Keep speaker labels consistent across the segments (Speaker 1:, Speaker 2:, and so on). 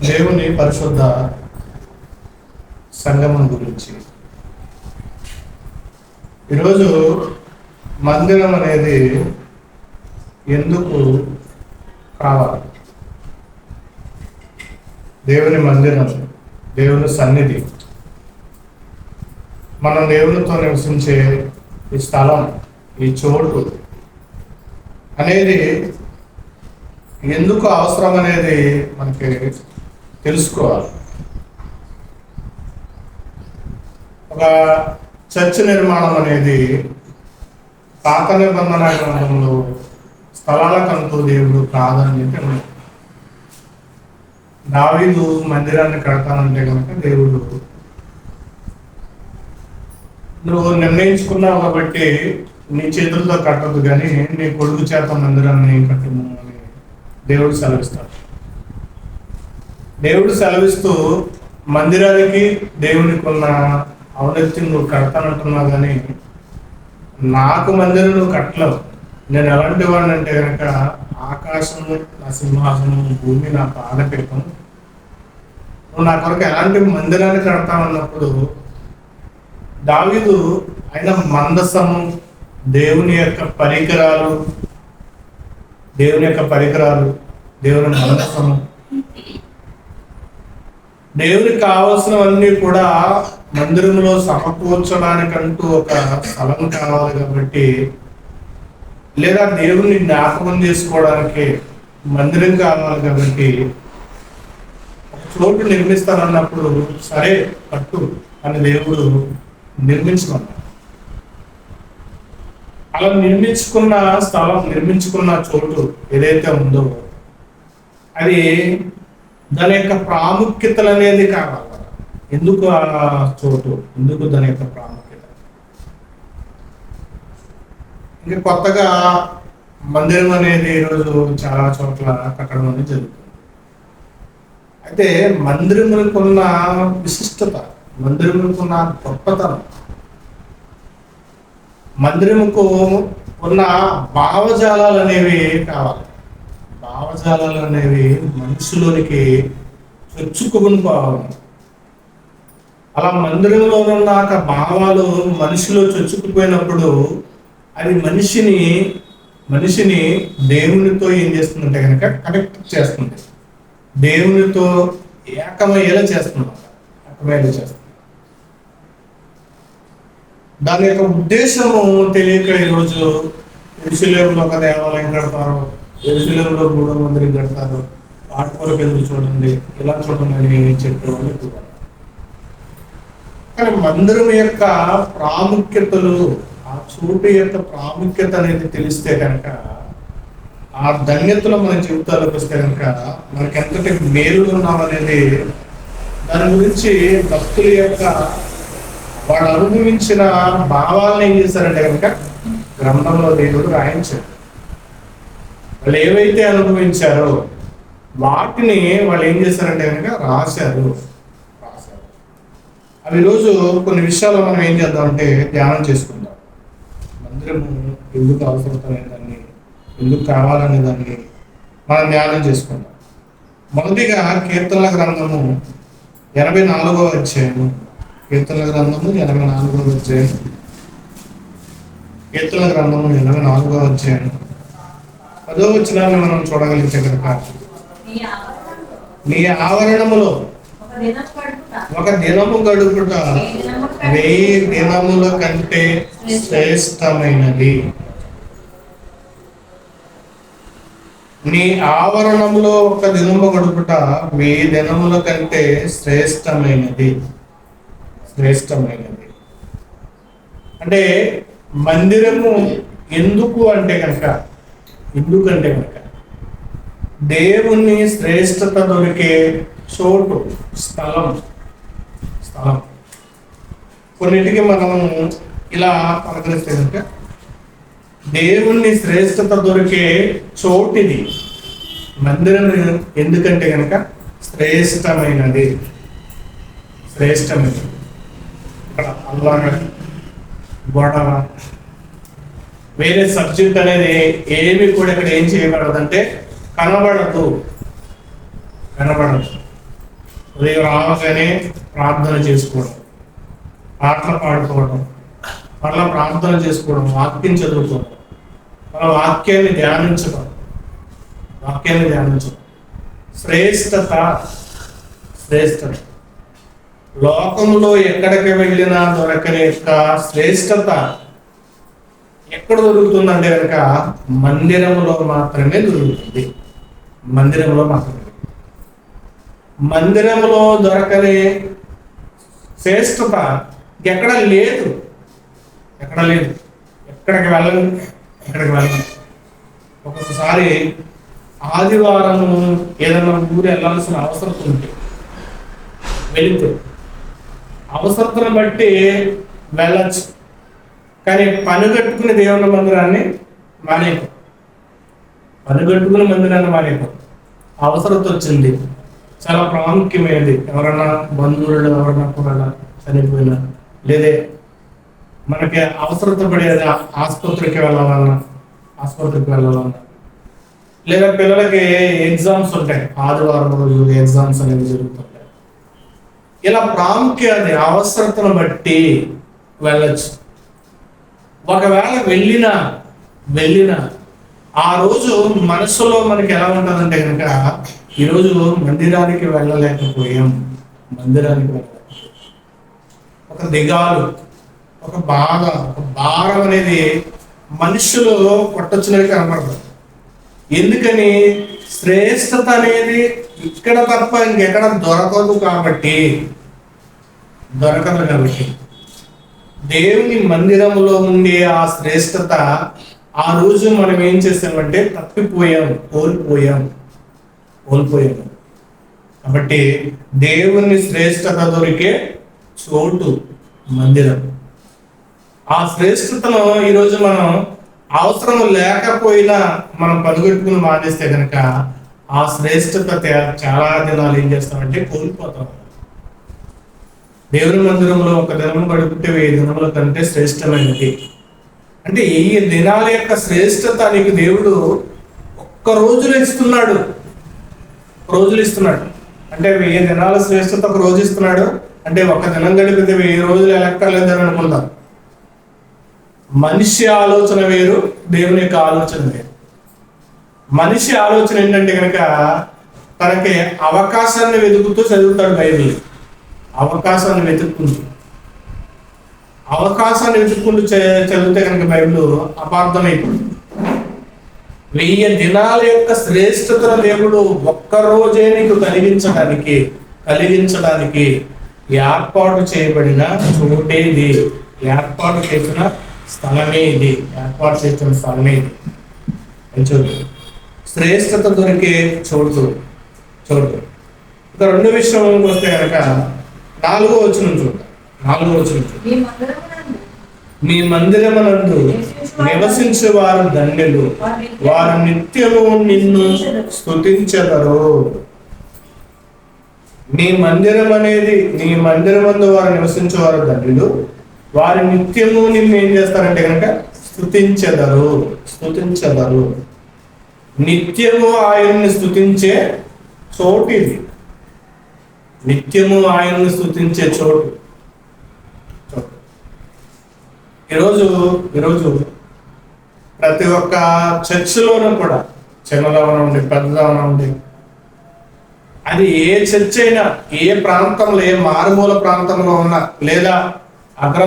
Speaker 1: దేవుని పరిశుద్ధ సంగమం గురించి ఈరోజు మందిరం అనేది ఎందుకు కావాలి? దేవుని మందిరం, దేవుని సన్నిధి, మనం దేవునితో నివసించే ఈ స్థలం, ఈ చోటు అనేది ఎందుకు అవసరం అనేది మనకి తెలుసుకోవాలి. ఒక చర్చ్ నిర్మాణం అనేది పాత నిబంధన గ్రంథంలో స్థలాలకంటూ దేవుడు కాదని చెప్పి దావీదు మందిరాన్ని కడతానంటే కనుక దేవుడు నువ్వు నిర్ణయించుకున్నావు కాబట్టి నీ చేతులతో కట్టదు కానీ నీ కొడుకు చేత మందిరాన్ని కట్టము అని దేవుడు సెలవిస్తాడు. దేవుడు సెలవిస్తూ మందిరానికి దేవునికి ఉన్న ఔన్నత్యం నువ్వు కడతానంటున్నావు కానీ నాకు మందిరం నువ్వు కట్టలేవు. నేను ఎలాంటి వాడిని అంటే కనుక ఆకాశము నా సింహాసనం, భూమి నా పాదపీఠం, నువ్వు నా కొరకు ఎలాంటి మందిరాన్ని కడతామన్నప్పుడు దావీదు ఆయన మందసము, దేవుని యొక్క పరికరాలు, దేవుని మందసము, దేవునికి కావాల్సినవన్నీ కూడా మందిరంలో సమకూర్చడానికంటూ ఒక స్థలం కావాలి కాబట్టి, లేదా దేవుని జ్ఞాపకం చేసుకోవడానికి మందిరం కావాలి కాబట్టి ఒక చోటు నిర్మిస్తానన్నప్పుడు సరే కట్టు అని దేవుడు నిర్మించమన్నాడు. అలా నిర్మించుకున్న స్థలం, నిర్మించుకున్న చోటు ఏదైతే ఉందో అది దాని యొక్క ప్రాముఖ్యతలు అనేది కావాలి. ఎందుకు ఆ చోటు, ఎందుకు దాని యొక్క ప్రాముఖ్యత? ఇంకా కొత్తగా మందిరం అనేది ఈరోజు చాలా చోట్ల కట్టడం అనేది జరుగుతుంది. అయితే మందిరములకు ఉన్న విశిష్టత, మందిరములకు ఉన్న గొప్పతనం, మందిరముకు ఉన్న భావజాలాలు అనేవి కావాలి. భావజాలాలు అనేవి మనుషులోనికి చొచ్చుకుని పోవాలి. అలా మందిరంలో ఉన్న భావాలు మనిషిలో చొచ్చుకుపోయినప్పుడు అది మనిషిని దేవునితో ఏం చేస్తుందంటే కనుక కనెక్ట్ చేస్తుంది, దేవునితో ఏకమయ్యేలా చేస్తుంది. దాని యొక్క ఉద్దేశము తెలియక ఈరోజు యెరూషలేములో ఒక దేవాలయం కడతారు, యెరూషలేములో 3వ మందిరం కడతారు, వాటి కొరకు ఎందుకు చూడండి, ఇలా చూడండి అని చెప్పేవాళ్ళు ఎక్కువ. కానీ మందిరం యొక్క ప్రాముఖ్యతలు, ఆ చోటు యొక్క ప్రాముఖ్యత అనేది తెలిస్తే కనుక, ఆ ధన్యతలో మన జీవితాల్లోకి వస్తే కనుక మనకి ఎంతటి మేలు ఉన్నామనేది దాని గురించి భక్తుల యొక్క వాళ్ళు అనుభవించిన భావాలను ఏం చేశారంటే కనుక గ్రంథంలో దేవుడు రాయించారు. వాళ్ళు ఏవైతే అనుభవించారో వాటిని వాళ్ళు ఏం చేశారంటే కనుక రాశారు. అవి ఈరోజు కొన్ని విషయాలు మనం ఏం చేద్దామంటే ధ్యానం చేసుకుందాం. మందిరము ఎందుకు అవసరమనే దాన్ని, ఎందుకు కావాలనే దాన్ని మనం ధ్యానం చేసుకుందాం. మొదటిగా కీర్తనల గ్రంథము 84వ అధ్యాయము, కీర్తనల గ్రంథము 84వ అధ్యాయం, కీర్తనల గ్రంథము 84వ అధ్యాయం 10వ వచనాన్ని మనం చూడగలిగితే కనుక, నీ ఆవరణములో ఒక దినము గడుపుట 1000 దినముల కంటే శ్రేష్టమైనది. నీ ఆవరణంలో ఒక దినము గడుపుట 1000 దినముల కంటే శ్రేష్టమైనది. అంటే మందిరము ఎందుకంటే కనుక దేవుని శ్రేష్టత దొరికే చోటు, స్థలం. కొన్నిటికి మనము ఇలా పలకరిస్తే కనుక దేవుని శ్రేష్టత దొరికే చోటిది మందిరం. ఎందుకంటే కనుక శ్రేష్టమైనది. ఇక్కడ అల్లాగ గొడవ, వేరే సబ్జెక్ట్ అనేది ఏమి కూడా ఇక్కడ ఏం చేయబడదంటే కనబడదు. వినబడదు. ఉదయం రావగానే ప్రార్థన చేసుకోవడం, పాటలు పాడుకోవడం, మళ్ళా ప్రార్థన చేసుకోవడం, వాక్యం చదువుకోవడం, మన వాక్యాన్ని ధ్యానించడం. శ్రేష్టత. లోకంలో ఎక్కడికి వెళ్ళినా దొరకని యొక్క శ్రేష్టత ఎక్కడ దొరుకుతుందంటే కనుక మందిరంలో మాత్రమే దొరుకుతుంది. మందిరంలో దొరకని శ్రేష్టత ఎక్కడ లేదు. ఎక్కడికి వెళ్ళండి. ఒక్కొక్కసారి ఆదివారం ఏదైనా ఊరు వెళ్ళాల్సిన అవసరం ఉంటే వెళితే అవసరతను బట్టి వెళ్ళచ్చు. కానీ పని కట్టుకుని దేవుని మందిరాన్ని మానేయకు. అవసరత వచ్చింది, చాలా ప్రాముఖ్యమైనది. ఎవరన్నా బంధువులు ఎవరన్నా కూడా చనిపోయినా, లేదే మనకి అవసరత పడేది ఆసుపత్రికి వెళ్ళాలన్నా, లేదా పిల్లలకి ఎగ్జామ్స్ ఉంటాయి, ఆదివారం రోజు ఎగ్జామ్స్ అనేవి జరుగుతుంటాయి. ఇలా ప్రాముఖ్యత అవసరతను బట్టి వెళ్ళచ్చు. ఒకవేళ వెళ్ళినా ఆ రోజు మనసులో మనకి ఎలా ఉంటుందంటే కనుక ఈరోజు మందిరానికి వెళ్ళలేకపోయాం. ఒక దిగాలు, ఒక బాధ, ఒక భారం అనేది మనుషులు కొట్టొచ్చినవి కనపడదు. ఎందుకని? శ్రేష్టత అనేది ఇక్కడ తప్ప ఇంకెక్కడ దొరకదు కాబట్టి దేవుని మందిరంలో ఉండే ఆ శ్రేష్టత ఆ రోజు మనం ఏం చేసామంటే కోల్పోయాం. కాబట్టి దేవుని శ్రేష్టత దొరికే చోటు మందిరం. ఆ శ్రేష్టతను ఈరోజు మనం అవసరం లేకపోయినా మనం పనిగట్టుకుని మానేస్తే కనుక ఆ శ్రేష్టత చాలా దినాలు ఏం చేస్తామంటే కోల్పోతాం. దేవుని మందిరంలో ఒక దినం గడిపితే 1000 దినముల కంటే శ్రేష్టమైనది. అంటే ఈ దినాల యొక్క శ్రేష్టత నీకు దేవుడు ఒక్క రోజులో ఇస్తున్నాడు. అంటే 1000 దినాల శ్రేష్టత ఒక రోజు ఇస్తున్నాడు అంటే ఒక దినం గడిపితే 1000 రోజులు ఎలక్కర్లేదని అనుకుంటాం. మనిషి ఆలోచన వేరు, దేవుని యొక్క ఆలోచన వేరు. మనిషి ఆలోచన ఏంటంటే కనుక తనకి అవకాశాన్ని వెతుకుతూ చదువుతాడు బైబిల్. అవకాశాన్ని వెతుక్కుంటూ చదివితే కనుక బైబిల్ అపార్థమైపోతుంది. 1000 దినాల యొక్క శ్రేష్టతను దేవుడు ఒక్కరోజే నీకు కలిగించడానికి ఏర్పాటు చేయబడిన చోటేది, ఏర్పాటు చేసిన స్థలమే ఇది. శ్రేష్టత దొరికే చోటు. ఇక రెండో విషయం వస్తే కనుక 4వ వచనం చూద్దాం. మీ మందిరమునందు నివసించే వారు ధన్యులు, వారు నిత్యము నిన్ను స్తుతించెదరు. నీ మందిరమందు వారు నివసించేవారు ధన్యులు, వారు నిత్యము నిన్ను ఏం చేస్తారంటే కనుక స్తుతించెదరు. నిత్యము ఆయన్ని స్తుతించే చోటు ఇది. చోటు. ఈరోజు ప్రతి ఒక్క చర్చిలోనూ కూడా చిన్నగా ఉండి పెద్దగా ఉండి అది ఏ చర్చ్ అయినా, ఏ ప్రాంతంలో, ఏ మారుమూల ప్రాంతంలో ఉన్నా, లేదా అగ్ర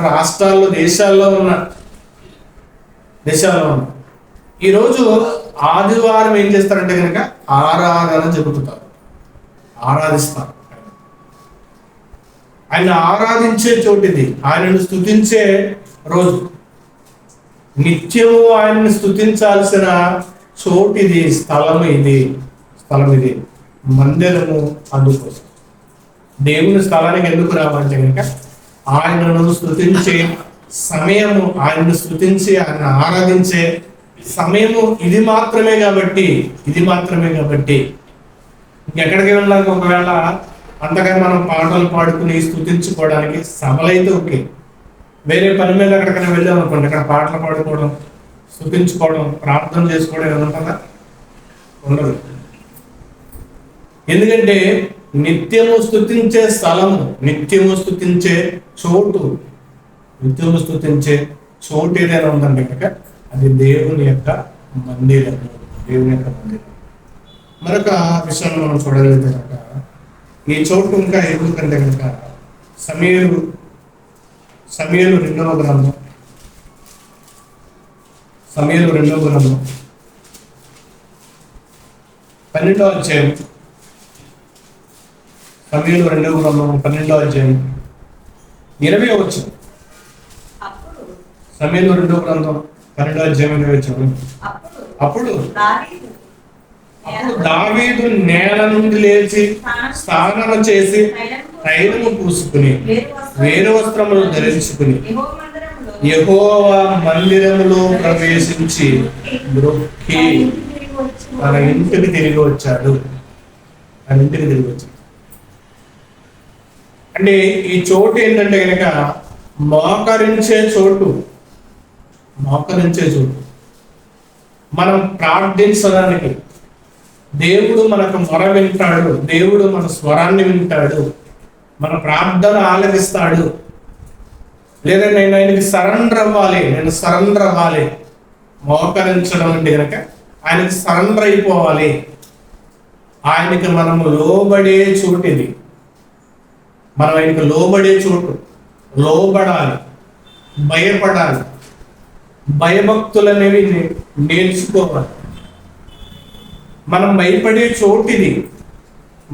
Speaker 1: రాష్ట్రాల్లో, దేశాల్లో ఉన్న ఈరోజు ఆదివారం ఏం చేస్తారంటే కనుక ఆరాధన జరుపుతారు, ఆరాధిస్తారు. ఆయన ఆరాధించే చోటు ఇది, ఆయనను స్తుతించే రోజు. నిత్యము ఆయన్ని స్తుతించాల్సిన చోటు ఇది, స్థలం ఇది. మందిరము అందుకోసం. దేవుని స్థలానికి ఎందుకు రావాలంటే కనుక ఆయనను స్తుతించే సమయము, ఆయనను స్తుతించి ఆయన ఆరాధించే సమయము ఇది మాత్రమే కాబట్టి ఇంకెక్కడికి వెళ్ళాక ఒకవేళ అంతగా మనం పాటలు పాడుకుని స్తుతించుకోవడానికి సభలైతే ఓకే. వేరే పని మీద ఎక్కడికైనా వెళ్ళాం అనుకోండి, అక్కడ పాటలు పాడుకోవడం, స్తుతించుకోవడం, ప్రార్థన చేసుకోవడం ఏమైనా ఉంటుందా? ఉండదు. ఎందుకంటే నిత్యము స్తుతించే స్థలము, నిత్యము స్తుతించే చోటు, నిత్యము స్తుతించే చోటు ఏదైనా ఉందంటే కనుక అది దేవుని యొక్క మందిరము, దేవుని యొక్క మందిరం. మరొక విషయంలో మనం చూడగలిగితే కనుక ఈ చోటు ఇంకా ఎందుకంటే కనుక సమూయేలు 2వ గ్రంథం, సమూయేలు 2వ గ్రంథం 12వ అధ్యాయం, సమూయేలు 2వ గ్రంథం 12వ అధ్యాయం 20వ వచనం. సమూయేలు 2వ గ్రంథం 12వ అధ్యాయం 20వ వచనం. అప్పుడు దావీదు నేల నుండి లేచి స్నానము చేసి తైలము పూసుకుని వేరు వస్త్రములు ధరించుకుని యెహోవా మందిరములో ప్రవేశించి మ్రొక్కి తన ఇంటికి తిరిగి వచ్చాడు. అంటే ఈ చోటు ఏంటంటే కనుక మోకరించే చోటు, మనం ప్రార్థించడానికి దేవుడు మనకు మొర వింటాడు, దేవుడు మన స్వరాన్ని వింటాడు, మన ప్రార్థన ఆలకిస్తాడు. లేదా నేను ఆయనకి సరెండర్ అవ్వాలి, మోకరించడం అంటే కనుక ఆయనకి సరెండర్ అయిపోవాలి. ఆయనకి మనము లోబడే చోటు ఇది, మనం ఆయనకి లోబడే చోటు, లోబడాలి, భయపడాలి, భయభక్తులు అనేవి నేర్చుకోవాలి. మనం భయపడే చోటిది,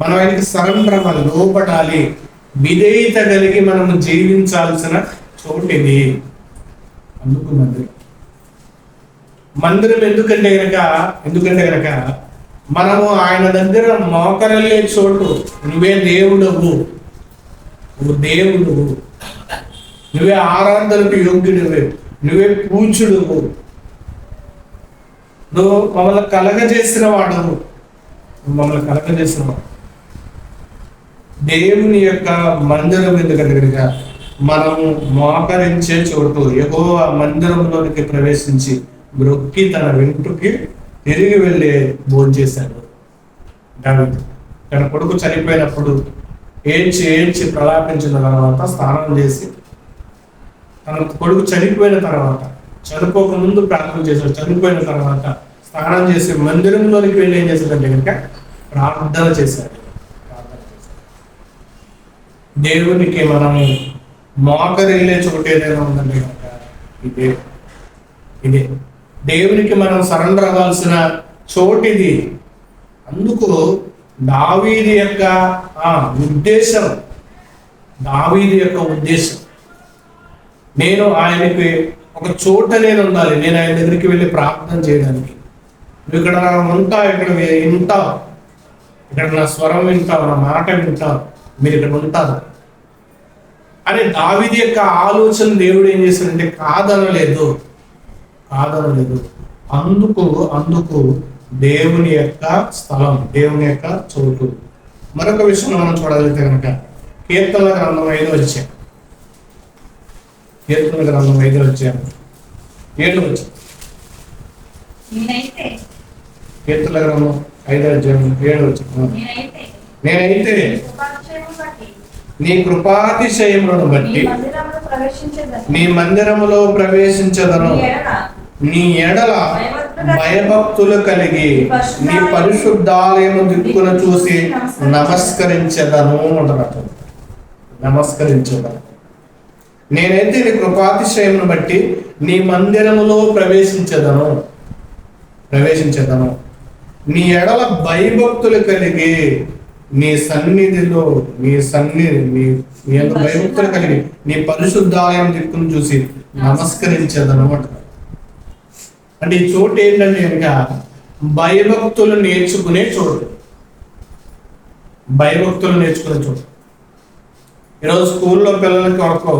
Speaker 1: మనం ఆయనకి సరెండర్ అవ్వాలి, లోబడాలి, విధేయత కలిగి మనము జీవించాల్సిన చోటిది. అందుకు మందిరం ఎందుకంటే గనక మనము ఆయన దగ్గర మోకరలే చోటు. నువ్వే దేవుడవు, నువ్వే ఆరాధనకు యోగ్యుడివే, నువ్వే పూజ్యుడువు, నువ్వు మమ్మల్ని కలగజేసిన వాడు. దేవుని యొక్క మందిరం ఎందుకంటే మనము మోకరించే చోటు. యెహోవా మందిరంలోనికి ప్రవేశించి మ్రొక్కి తన వెంట్రుకి తిరిగి వెళ్ళి భోంచేశాడు దావీదు. తన కొడుకు చనిపోయినప్పుడు ఏడ్చి ప్రలాపించిన తర్వాత స్నానం చేసి, తన కొడుకు చనిపోయిన తర్వాత, చనిపోక ముందు ప్రార్థన చేశాడు, చనిపోయిన తర్వాత స్నానం చేసి మందిరంలోనికి వెళ్ళి ఏం చేశాడంటే కనుక ప్రార్థన చేశాడు. దేవునికి మనము మోకరిల్లే చోటు ఏదైనా ఉందంటే కనుక ఇదే దేవునికి మనం సరెండర్ అవ్వాల్సిన చోటిది. అందుకు దావీదు యొక్క ఉద్దేశం, నేను ఆయనకి ఒక చోట నేను ఉండాలి, నేను ఆయన దగ్గరికి వెళ్ళి ప్రార్థన చేయడానికి. నువ్వు ఇక్కడ ఉంటావు, ఇక్కడ వింటావు, ఇక్కడ నా స్వరం వింటావు, నా మాట వింటావు, మీరు ఇక్కడ ఉంటారు అని దావీదు యొక్క ఆలోచన దేవుడు ఏం చేశాడంటే కాదనలేదు. అందుకు దేవుని యొక్క స్థలం, దేవుని యొక్క చోటు. మరొక విషయం మనం చూడగలిగితే కనుక కీర్తనల గ్రంథం 5వ అధ్యాయం, కీర్తనల గ్రంథం 5వ అధ్యాయం 7వ వచనం. కీర్తనల గ్రంథం 5వ అధ్యాయం 7వ వచనం. నేనైతే నీ కృపాతిశయములను బట్టి నీ మందిరములో ప్రవేశించదను, నీ ఎడల భయభక్తులు కలిగి నీ పరిశుద్ధాలయము దిక్కున చూసి నమస్కరించదను. నేనైతే నీ కృపాతిశయమును బట్టి నీ మందిరములో ప్రవేశించదను, నీ ఎడల భయభక్తులు కలిగి నీ సన్నిధిలో నీ భయభక్తులు కలిగి నీ పరిశుద్ధాలయం దిక్కును చూసి నమస్కరించదను అంటారు. అంటే ఈ చోటు ఏంటంటే కనుక భయభక్తులు నేర్చుకునే చోటు. ఈరోజు స్కూల్లో పిల్లలకి వరకు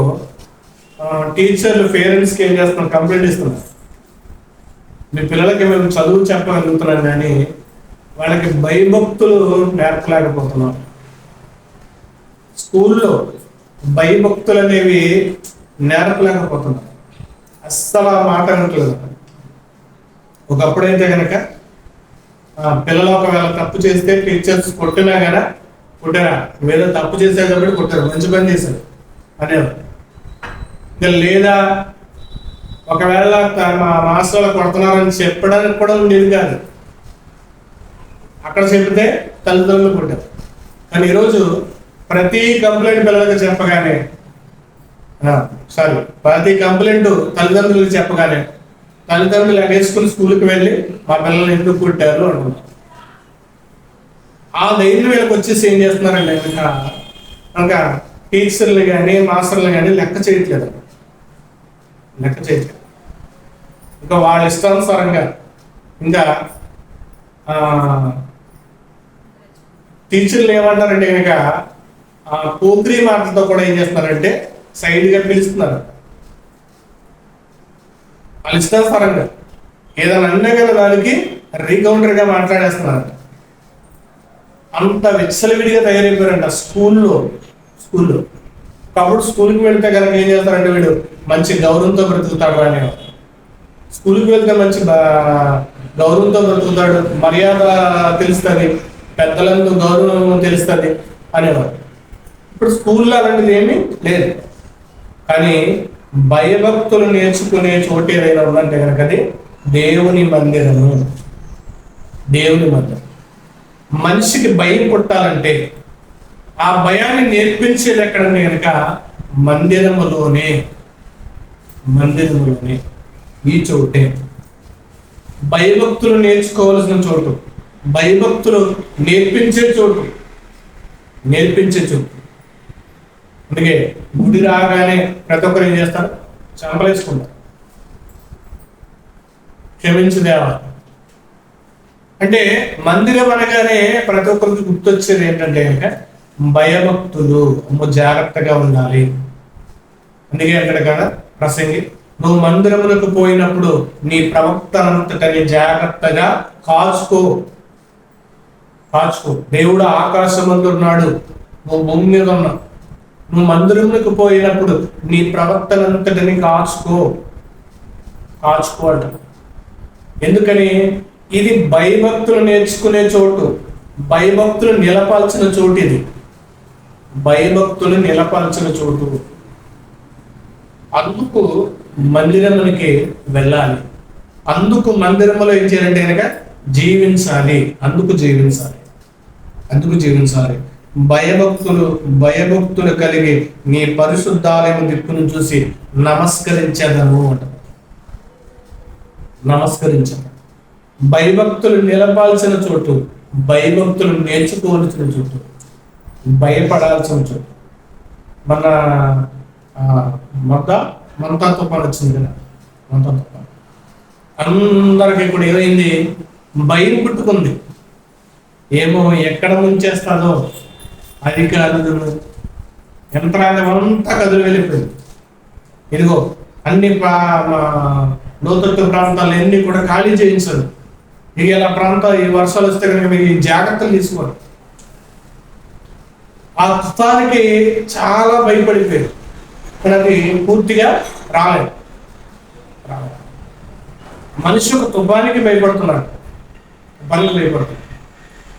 Speaker 1: టీచర్లు పేరెంట్స్కి ఏం చేస్తున్నారు, కంప్లైంట్ ఇస్తున్నారు. మీ పిల్లలకి మేము చదువు చెప్పగలుగుతున్నాం కానీ వాళ్ళకి భయభక్తులు నేర్పలేకపోతున్నాం. స్కూల్లో భయభక్తులు అనేవి నేర్పలేకపోతున్నాం. అస్సలు ఆ మాట అనట్లేదు. ఒకప్పుడైతే కనుక పిల్లలు ఒకవేళ తప్పు చేస్తే టీచర్స్ కొట్టినా కదా, కొట్టారా ఏదో తప్పు చేశారు కాబట్టి కొట్టారు, మంచి పని చేశారు అనేవారు. ఇంకా లేదా ఒకవేళ మా మాస్టర్లు కొడుతున్నారని చెప్పడానికి కూడా ఉండేది కాదు, అక్కడ చెప్తే తల్లిదండ్రులు కొట్టారు. కానీ ఈరోజు ప్రతి కంప్లైంట్ పిల్లలకు చెప్పగానే ప్రతి కంప్లైంట్ తల్లిదండ్రులకు చెప్పగానే తల్లిదండ్రులు వేసుకుని స్కూల్కి వెళ్ళి మా పిల్లల్ని ఎందుకు కొట్టారు అనుకుంటారు. ఆ ధైర్యం వీళ్ళకి వచ్చేసి ఏం చేస్తున్నారండి, ఇంకా టీచర్లు కానీ మాస్టర్లు కానీ లెక్క చేయట్లేదు. ఇంకా వాళ్ళ ఇష్టానుసారంగా ఇంకా టీచర్లు ఏమంటారంటే కనుక పోగ్రీ మాటలతో కూడా ఏం చేస్తున్నారంటే సైడ్గా పిలుస్తున్నారు. వాళ్ళ ఇష్టానుసారంగా ఏదైనా అన్నా కదా దానికి రీకౌంటర్గా మాట్లాడేస్తున్నారు. అంత విచ్చలవిడిగా తయారైపోయారంట స్కూల్లో. కాబట్టి స్కూల్కి వెళ్తే కనుక ఏం చేస్తారంటే వీడు మంచి గౌరవంతో బ్రతుకుతాడు అనేవాడు. స్కూల్కి వెళ్తే మంచి గౌరవంతో బ్రతుకుతాడు, మర్యాద తెలుస్తుంది, పెద్దలందు గౌరవం తెలుస్తుంది అనేవాడు. ఇప్పుడు స్కూల్లో అలాంటిది ఏమీ లేదు. కానీ భయభక్తులు నేర్చుకునే చోటు ఏదైనా ఉందంటే కనుక అది దేవుని మందిరము. దేవుని మందిరం. మనిషికి భయం పుట్టాలంటే ఆ భయాన్ని నేర్పించేది ఎక్కడంటే కనుక మందిరములోనే. ఈ చోటే భయభక్తులు నేర్చుకోవాల్సిన చోటు, భయభక్తులు నేర్పించే చోటు. అందుకే గుడి రాగానే ప్రతి ఒక్కరు ఏం చేస్తారు, చంపలేసుకుంటారు, క్షమించుదేవా అంటే. మందిరం అనగానే ప్రతి ఒక్కరికి గుర్తొచ్చేది ఏంటంటే కనుక భయభక్తులు. జాగ్రత్తగా ఉండాలి. అందుకే అంటాడు కదా ప్రసంగి, నువ్వు మందిరములకు పోయినప్పుడు నీ ప్రవక్తనంతటని జాగ్రత్తగా కాచుకో. దేవుడు ఆకాశమందు ఉన్నాడు, నువ్వు భూమి మీద ఉన్నావు. నువ్వు మందిరములకు పోయినప్పుడు నీ ప్రవక్తనంతటిని కాచుకో అంట. ఎందుకని? ఇది భయభక్తులు నేర్చుకునే చోటు, భయభక్తులు నిలపాల్సిన చోటు. ఇది భయభక్తులు నిలపాల్సిన చోటు. అందుకు మందిరమునికి వెళ్ళాలి. అందుకు మందిరములో ఏం చేయాలంటే కనుక జీవించాలి. అందుకు జీవించాలి. భయభక్తులు కలిగి నీ పరిశుద్ధాలయం దిక్కును చూసి నమస్కరించదను అంట. భయభక్తులు నిలపాల్సిన చోటు, భయభక్తులు నేర్చుకోవాల్సిన చోటు, భయపడాల్సిన చోటు. మన మంతా తుఫాను వచ్చింది కదా, మంతా తుఫాను అందరికి ఇప్పుడు ఏమైంది, భయం పుట్టుకుంది. ఏమో ఎక్కడ ముంచేస్తాదో, అధికారులు యంత్రాంగం అంతా కదులు వెళ్ళిపోయింది. ఇదిగో అన్ని లోతట్టు ప్రాంతాలు అన్ని కూడా ఖాళీ చేయించారు. ఇక ఇలా ప్రాంతాలు ఈ వర్షాలు వస్తే కనుక మీకు జాగ్రత్తలు తీసుకోవాలి. ఆ తుఫానికి చాలా భయపడిపోయారు, కానీ అది పూర్తిగా రాలేదు. మనిషి ఒక తుఫానికి భయపడుతున్నాడు,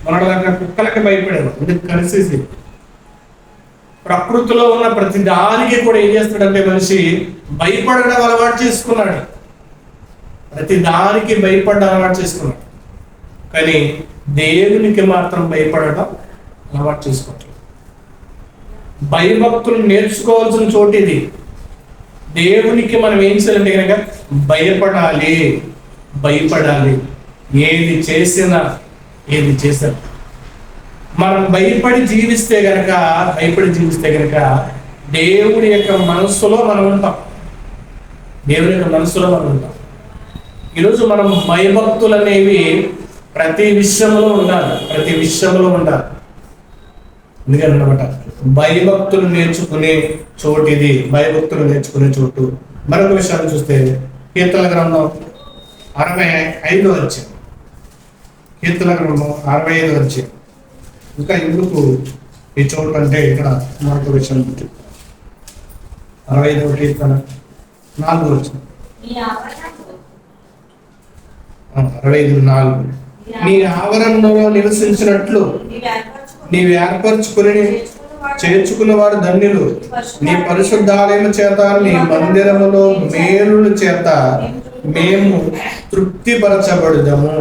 Speaker 1: మనలాగా కుక్కలకి భయపడేది. ఎందుకు కలిసేసి ప్రకృతిలో ఉన్న ప్రతి దానికి కూడా ఏం చేస్తాడంటే మనిషి భయపడడం అలవాటు చేసుకున్నాడు. ప్రతి దానికి భయపడడం అలవాటు చేసుకున్నాడు. కానీ దేవునికి మాత్రం భయపడడం అలవాటు చేసుకోవట్లేదు. భయభక్తులు నేర్చుకోవాల్సిన చోటు ఇది. దేవునికి మనం ఏం చేయాలంటే కనుక భయపడాలి. ఏది చేసినా మనం భయపడి జీవిస్తే గనక దేవుడి యొక్క మనస్సులో మనం ఉంటాం. ఈరోజు మనం భయభక్తులు అనేవి ప్రతి విషయంలో ఉండాలి. అందుకని అన్నమాట భయభక్తులు నేర్చుకునే చోటు ఇది. మరొక విషయాన్ని చూస్తే కీర్తన గ్రంథం 65వ అధ్యాయం. కీర్తన గ్రంథం 65వ అధ్యాయం. ఇంకా ఎందుకు ఈ చోటు అంటే ఇక్కడ మరొక విషయం 65వ కీర్తన 4వ వచనం. 65:4 నీ ఆవరణలో నివసించినట్లు నీవు ఏర్పరచుకుని చేర్చుకున్న వారు ధన్యులు. నీ పరిశుద్ధాలయము చేత నీ మందిరములో మేలుల చేత మేము తృప్తిపరచబడదము.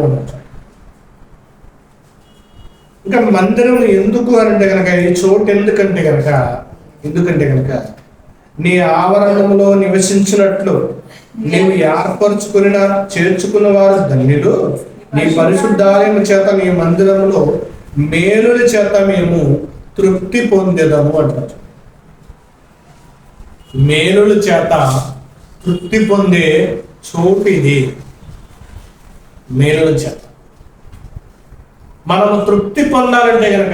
Speaker 1: ఇంకా మందిరం ఎందుకు అంటే కనుక, ఈ చోటు ఎందుకంటే కనుక నీ ఆవరణములో నివసించినట్లు నీవు ఏర్పరచుకుని చేర్చుకున్న వారు ధన్యులు. నీ పరిశుద్ధాలయం చేత నీ మందిరములో మేలుల చేత మేము తృప్తి పొందేదము అంటారు. మేలుల చేత తృప్తి పొందే చోటు ఇది. మేలుల చేత మనము తృప్తి పొందాలంటే కనుక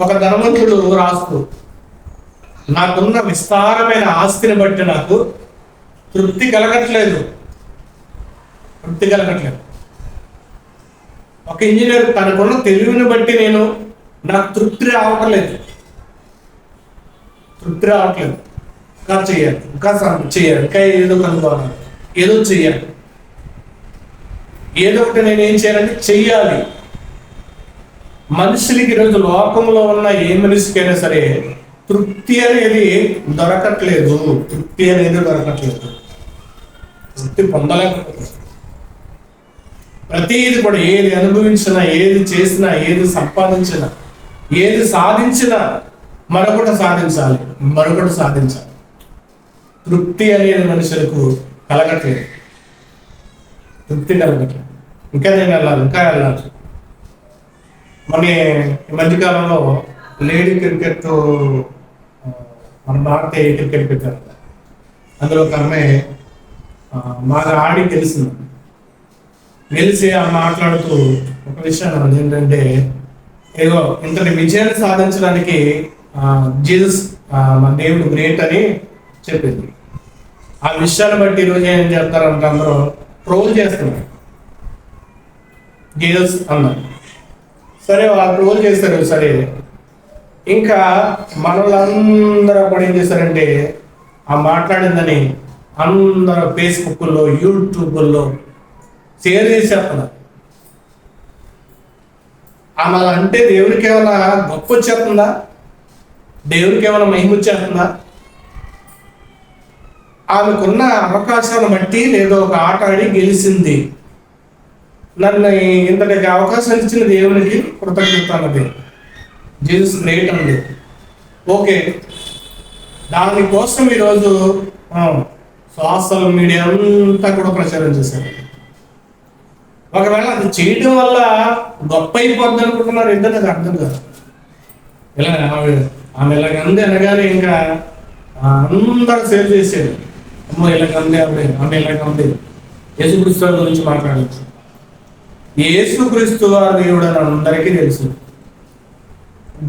Speaker 1: ఒక ధనవంతుడు రాస్తూ, నాకున్న విస్తారమైన ఆస్తిని బట్టి నాకు తృప్తి కలగట్లేదు. ఒక ఇంజనీర్ తనకున్న తెలివిని బట్టి నాకు తృప్తి రావట్లేదు. ఇంకా చెయ్యాలి, ఇంకా ఏదో కనుగొనాలి, ఏదో చెయ్యాలి, ఏదో ఒకటి నేను ఏం చేయాలంటే చెయ్యాలి. మనుషులకి ఈరోజు లోకంలో ఉన్న ఏ మనిషికైనా సరే తృప్తి అనేది దొరకట్లేదు. తృప్తి పొందలేకపోతుంది. ప్రతిది కూడా ఏది అనుభవించినా, ఏది చేసినా, ఏది సంపాదించినా, ఏది సాధించినా మరొకటి సాధించాలి. తృప్తి అనేది మనుషులకు కలగట్లేదు. ఇంకా నేను వెళ్ళాలి. మన ఈ మధ్యకాలంలో లేడీ క్రికెట్, మన భారతీయ క్రికెట్ పెట్టారు. అందులో ఒక అమ్మాయి బాగా ఆడి గెలిచి మాట్లాడుతూ ఒక విషయం ఏంటంటే, ఏదో ఇంతటి విజయాన్ని సాధించడానికి జీసస్ మన దేవుడు గ్రేట్ అని చెప్పింది. ఆ విషయాన్ని బట్టి ఈరోజు ఏం చేస్తారంటే అందరూ ట్రోల్ చేస్తున్నారు. జీసస్ అన్నారు, సరే వాళ్ళు ట్రోల్ చేస్తారు. సరే, ఇంకా మనలందరూ కూడా ఏం చేస్తారంటే ఆ మాట్లాడిందని అందరూ ఫేస్బుక్లో, యూట్యూబ్లో షేర్ చేసేస్తున్నారు. ఆమె అంటే దేవుడికి ఏమైనా గొప్ప వచ్చేస్తుందా? దేవుడికి ఏమైనా మహిమ వచ్చేస్తుందా? ఆమెకున్న అవకాశాలను బట్టి లేదో ఒక ఆట ఆడి గెలిచింది. నన్ను ఇంతటి అవకాశం ఇచ్చిన దేవునికి కృతజ్ఞత అన్నది. జీసస్ గ్రేట్ అంది. ఓకే, దానికోసం ఈరోజు సోషల్ మీడియా అంతా కూడా ప్రచారం చేశారు. ఒకవేళ అది చేయడం వల్ల గొప్ప అయిపోద్ది అనుకుంటున్నారు. ఏంటంటే అది అర్థం కాదు. ఇలా ఆమె ఇలాగంది అనగానే ఇంకా అందరూ సేవ్ చేసేది. అమ్మ ఇలాగంది, ఆమె ఇలాగంది. యేసుక్రీస్తు గురించి మాట్లాడచ్చు. యేసుక్రీస్తు వారి దేవుడు అని అందరికీ తెలుసు.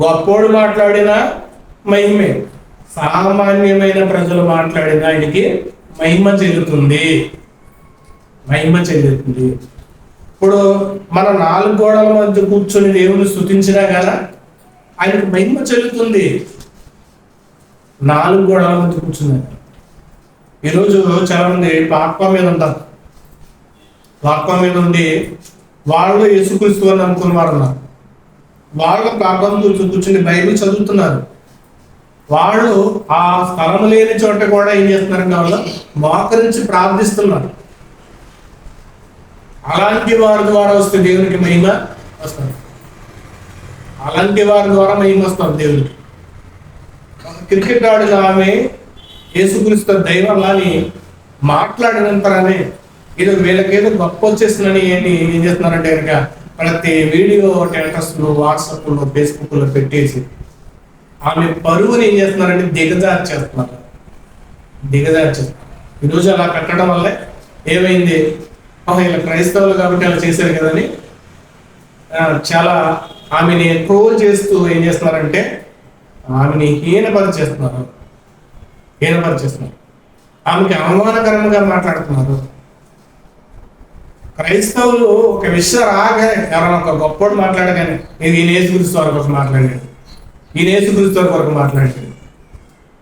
Speaker 1: గొప్పోడు మాట్లాడినా మహిమే, సామాన్యమైన ప్రజలు మాట్లాడినా ఆయనకి మహిమ చెల్లుతుంది. ఇప్పుడు మన 4 గోడల మధ్య కూర్చొని దేవుని స్తుతించినా కదా ఆయనకు మహిమ చెల్లుతుంది. 4 గోడల మధ్య కూర్చున్నా. ఈరోజు చాలా మంది ప్లాట్ఫామ్ మీద ఉంటారు. ప్లాట్ఫామ్ మీద ఉండి వాళ్ళు యేసుక్రీస్తు అని అనుకున్న వారు ఉన్నారు. వాళ్ళు ప్లాట్ఫామ్ కూర్చుని బైబిల్ చదువుతున్నారు. వాళ్ళు ఆ స్థలం లేని చోట కూడా ఏం చేస్తున్నారంటే వాళ్ళు మోకరించి ప్రార్థిస్తున్నారు. అలాంటి వారి ద్వారా వస్తే దేవునికి మహిమ వస్తుంది. దేవునికి. క్రికెట్ ఆడిన ఆమె యేసుక్రీస్తు దైవం అని మాట్లాడినంతరానే ఏదో వీళ్ళకేదో గొప్ప వచ్చేస్తుందని ఏం చేస్తున్నారంటే కనుక ప్రతి వీడియో స్టేటస్లు, వాట్సాప్లో, ఫేస్బుక్లో పెట్టేసి ఆమె పరువుని ఏం చేస్తున్నారంటే దిగజార్చేస్తున్నారు. ఈరోజు అలా కట్టడం వల్లే ఏమైంది, ఇలా క్రైస్తవులు కాబట్టి అలా చేశారు కదని చాలా ఆమెని ట్రోల్ చేస్తూ ఏం చేస్తున్నారంటే ఆమెని హీనపరిచేస్తున్నారు. ఆమెకి అవమానకరంగా మాట్లాడుతున్నారు. క్రైస్తవులు ఒక విషయం రాగానే ఎవరైనా ఒక గొప్పోడు మాట్లాడగానే ఈయన యేసుక్రీస్తు వారి కొరకు మాట్లాడాడు,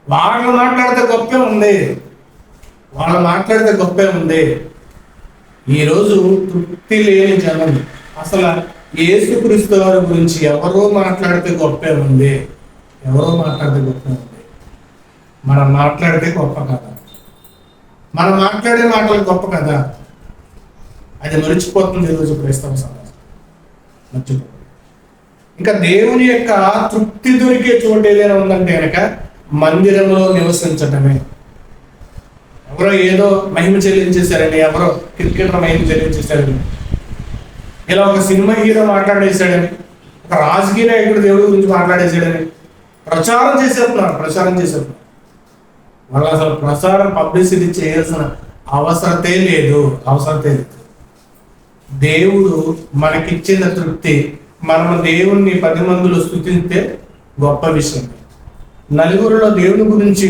Speaker 1: వాళ్ళు మాట్లాడితే గొప్పే ఉంది. ఈరోజు తృప్తి లేని జనం. అసలు యేసుక్రీస్తు వారి గురించి ఎవరో మాట్లాడితే గొప్పే ఉంది, ఎవరో మాట్లాడితే గొప్పే ఉంది. మనం మాట్లాడితే గొప్ప కదా, మనం మాట్లాడే మాటలు గొప్ప కదా. అది మర్చిపోతుంది ఈరోజు క్రైస్తవ సమాజం, మర్చిపోతుంది. ఇంకా దేవుని యొక్క తృప్తి దొరికే చోటు ఏదైనా ఉందంటే కనుక మందిరంలో నివసించటమే. ఎవరో ఏదో మహిమ చెల్లించేశారని, ఎవరో క్రికెటర్ మహిమ చెల్లించేశారని, ఇలా ఒక సినిమా హీరో మాట్లాడేశాడని, ఒక రాజకీయ నాయకుడు దేవుడి గురించి మాట్లాడేశాడని ప్రచారం చేసేస్తున్నారు. వాళ్ళు అసలు ప్రచారం పబ్లిసిటీ చేయాల్సిన అవసరతే లేదు. దేవుడు మనకిచ్చిన తృప్తి, మనం దేవుణ్ణి 10 మందిలో స్తుతిస్తే గొప్ప విషయం. నలుగురిలో దేవుని గురించి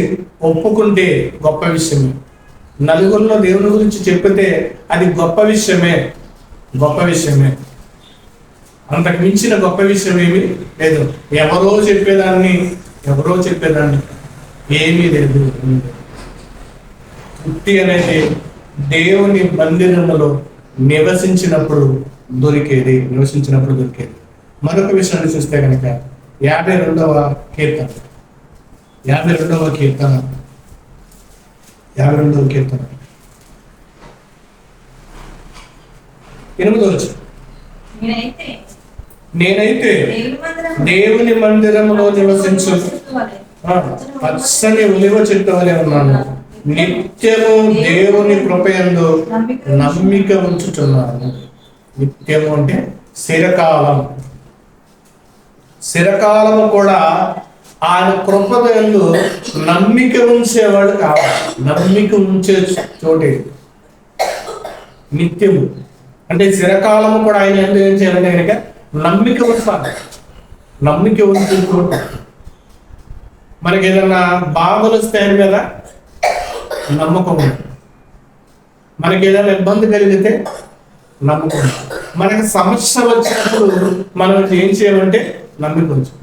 Speaker 1: ఒప్పుకుంటే గొప్ప విషయమే. నలుగురిలో దేవుని గురించి చెప్పితే అది గొప్ప విషయమే. అంతకు మించిన గొప్ప విషయం ఏమీ లేదు. ఎవరో చెప్పేదాన్ని ఏమీ లేదు. తృప్తి అనేది దేవుని మందిరంలో నివసించినప్పుడు దొరికేది. మరొక విషయాన్ని చూస్తే కనుక 52వ కీర్తన 8వ వచనం. నేనైతే దేవుని మందిరంలో నివసించు పచ్చని ఒలివ చెట్టు వలె ఉన్నాను. నిత్యము దేవుని కృపయందు నమ్మిక ఉంచుతున్నాను. నిత్యము అంటే చిరకాలము కూడా ఆయన కృపయందు నమ్మిక ఉంచేవాడు కావాలి. నమ్మిక ఉంచే చోటే నిత్యము అంటే చిరకాలము కూడా ఆయన ఎందుకు ఏం చేయాలంటే కనుక నమ్మిక ఉంచాలి. నమ్మిక ఉంచే చోటు. మనకి ఏదన్నా బాధలు వస్తే ఆయన మీద నమ్మకం ఉంది. మనకి ఏదైనా ఇబ్బంది కలిగితే నమ్మకం ఉంది. మనకి సమస్య వచ్చినప్పుడు మనం ఏం చేయాలంటే నమ్మిక ఉంచాలి.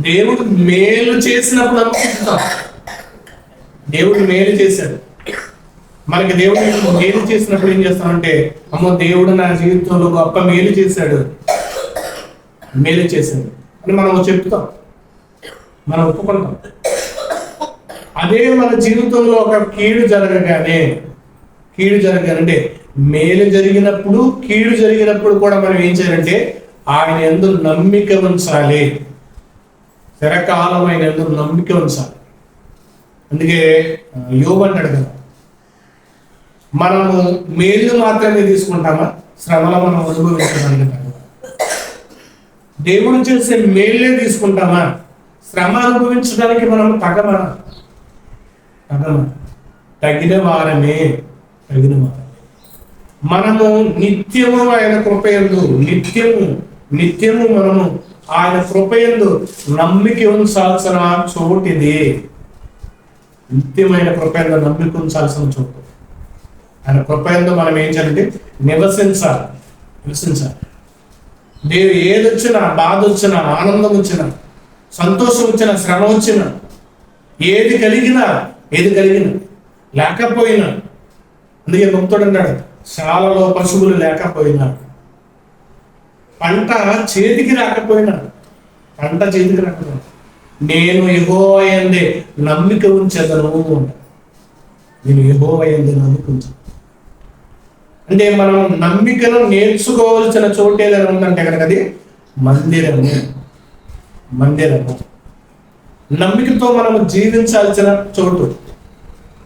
Speaker 1: దేవుడు మేలు చేసినప్పుడు నమ్ముకుంటాం. దేవుడు మేలు చేశాడు మనకి. దేవుడు మేలు చేసినప్పుడు ఏం చేస్తామంటే, అమ్మో దేవుడు నా జీవితంలో గొప్ప మేలు చేశాడు అని మనం చెప్తాం, మనం ఒప్పుకుంటాం. అదే మన జీవితంలో ఒక కీడు జరగగానే అంటే మేలు జరిగినప్పుడు కీడు జరిగినప్పుడు కూడా మనం ఏం చేయాలంటే ఆయన యందు నమ్మిక ఉంచాలి. చిరకాలం ఆయన యందు నమ్మిక ఉంచాలి. అందుకే యోబు అంటాడు కదా, మనము మేలు మాత్రమే తీసుకుంటామా, శ్రమలో మనం అనుభవించడానికి దేవుడు చేసే మేలే తీసుకుంటామా, శ్రమ అనుభవించడానికి మనం తగిన వారమే. మనము నిత్యము ఆయన కృపయందు నిత్యము మనము ఆయన కృపయందు నమ్మిక ఉంచాల్సిన చోటిది. నిత్యమైన కృపయందు నమ్మిక ఉంచాల్సిన చోటు. ఆయన కృపయందు మనం ఏం చేయాలంటే నివసించాలి. దేవుడు ఏది వచ్చినా, బాధ వచ్చినా, ఆనందం వచ్చినా, సంతోషం వచ్చినా, శ్రమ వచ్చినా, ఏది కలిగినా లేకపోయినా, అందుకే భక్తుడు అన్నాడు, శాలలో పశువులు లేకపోయినా, పంట చేతికి రాకపోయినా, నేను యెహోవా యందే నమ్మిక ఉంచెదను. నేను యెహోవా యందే నమ్మిక ఉంచెదను అంటే మనం నమ్మికను నేర్చుకోవాల్సిన చోటు ఏదైనా ఉందంటే కనుక అది మందిరము. నమ్మికతో మనము జీవించాల్సిన చోటు.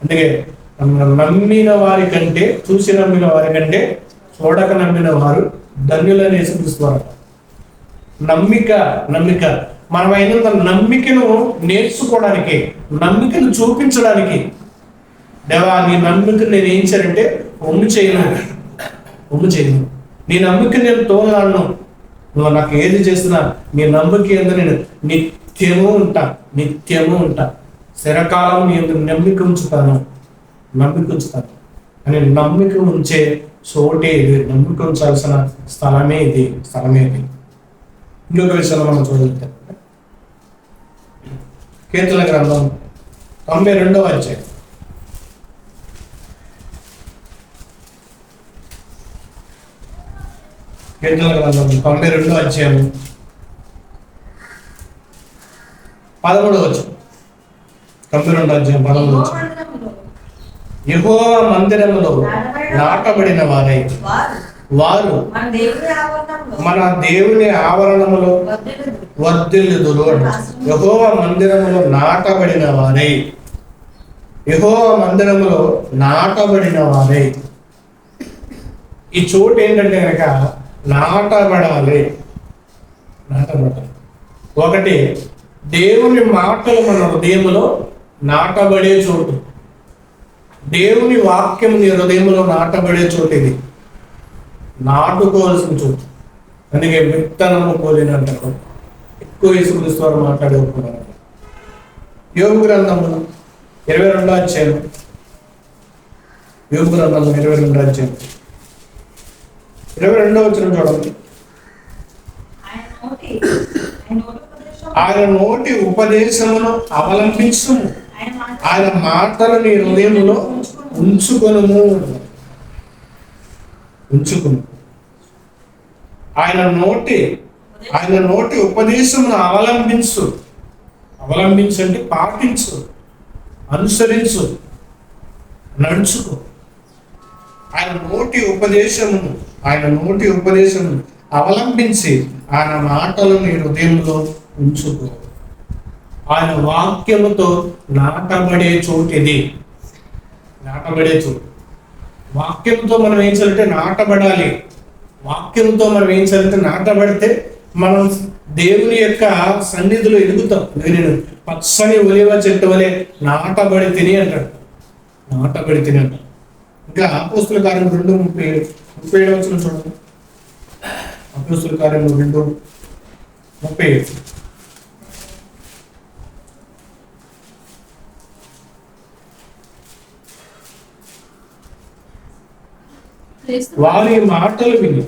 Speaker 1: అందుకే నమ్మిన వారి కంటే, చూసి నమ్మిన వారి కంటే చూడక నమ్మిన వారు ధన్యులని యేసుక్రీస్తువారు. నమ్మిక మనమైన నమ్మికను నేర్చుకోవడానికి, నమ్మికను చూపించడానికి, దేవా నీ నమ్మికను నేను ఏం చేయాలంటే ఒమ్ము చేయను. నీ నమ్మిక నేను తోలాను. నువ్వు నాకు ఏది చేస్తున్నా నీ నమ్మిక ఏందో నేను నిత్యము ఉంటా. చిరకాలం నీ నమ్మిక ఉంచుతాను అని నమ్మిక ఉంచే చోటే ఇది. నమ్మిక ఉంచాల్సిన స్థలమే ఇది. ఇంకొక విషయంలో మనం చూడగలుగుతాం. కీర్తన గ్రంథం 92వ అధ్యాయం కీర్తనల గ్రంథం 92వ అధ్యాయం 13వ వచనం. 92వ అధ్యాయం 13వ వచనం. యెహోవా మందిరములో నాటబడిన వారై వారు మన దేవుని ఆవరణములో వర్ధిల్లుదురు. యెహోవా మందిరములో నాటబడిన వారై, యెహోవా మందిరములో నాటబడిన వారై. ఈ చోటు ఏంటంటే కనుక నాటబడాలి. నాటబడాలి. ఒకటి, దేవుని మాటలు మన హృదయములో నాటబడే చోటు. దేవుని వాక్యం నీ హృదయంలో నాటబడే చోటు ఇది, నాటుకోవాల్సిన చోటు. అందుకే విత్తనము పోలిన అంటారు. ఎక్కువ యేసుక్రీస్తు వారు మాట్లాడే ఒప్పుకున్నారు. యోబు గ్రంథములు 22వ అధ్యాయం, యోబు గ్రంథము 22వ అధ్యాయం 22వ వచనం చూడండి. ఆయన నోటి ఉపదేశమును అవలంబించుము, ఆయన మాటలు నీ హృదయములో ఉంచుకొనుము. ఆయన నోటి ఉపదేశమును అవలంబించు. అవలంబించండి, పాటించు, అనుసరించు, నడుచుకో. ఆయన నోటి ఉపదేశమును అవలంబించి ఆయన మాటలు నీ హృదయంలో ఉంచుకో. ఆయన వాక్యముతో నాటబడే చోటు ఇది, నాటబడే చోటు. వాక్యంతో మనం ఏం చేయాలంటే నాటబడాలి. వాక్యంతో మనం ఏం చేయాలంటే నాటబడితే మనం దేవుని యొక్క సన్నిధిలో ఎదుగుతాం. నేను పచ్చని ఒలివ చెట్టు వలె నాటబడి తిని అంటాడు. నాటబడి తిని అంటాడు. ఇంకా అపోస్తుల కార్యం 2:37 వచనం చూడండి. అపోస్తుల కార్యం 2:37. వారి మాటలు విని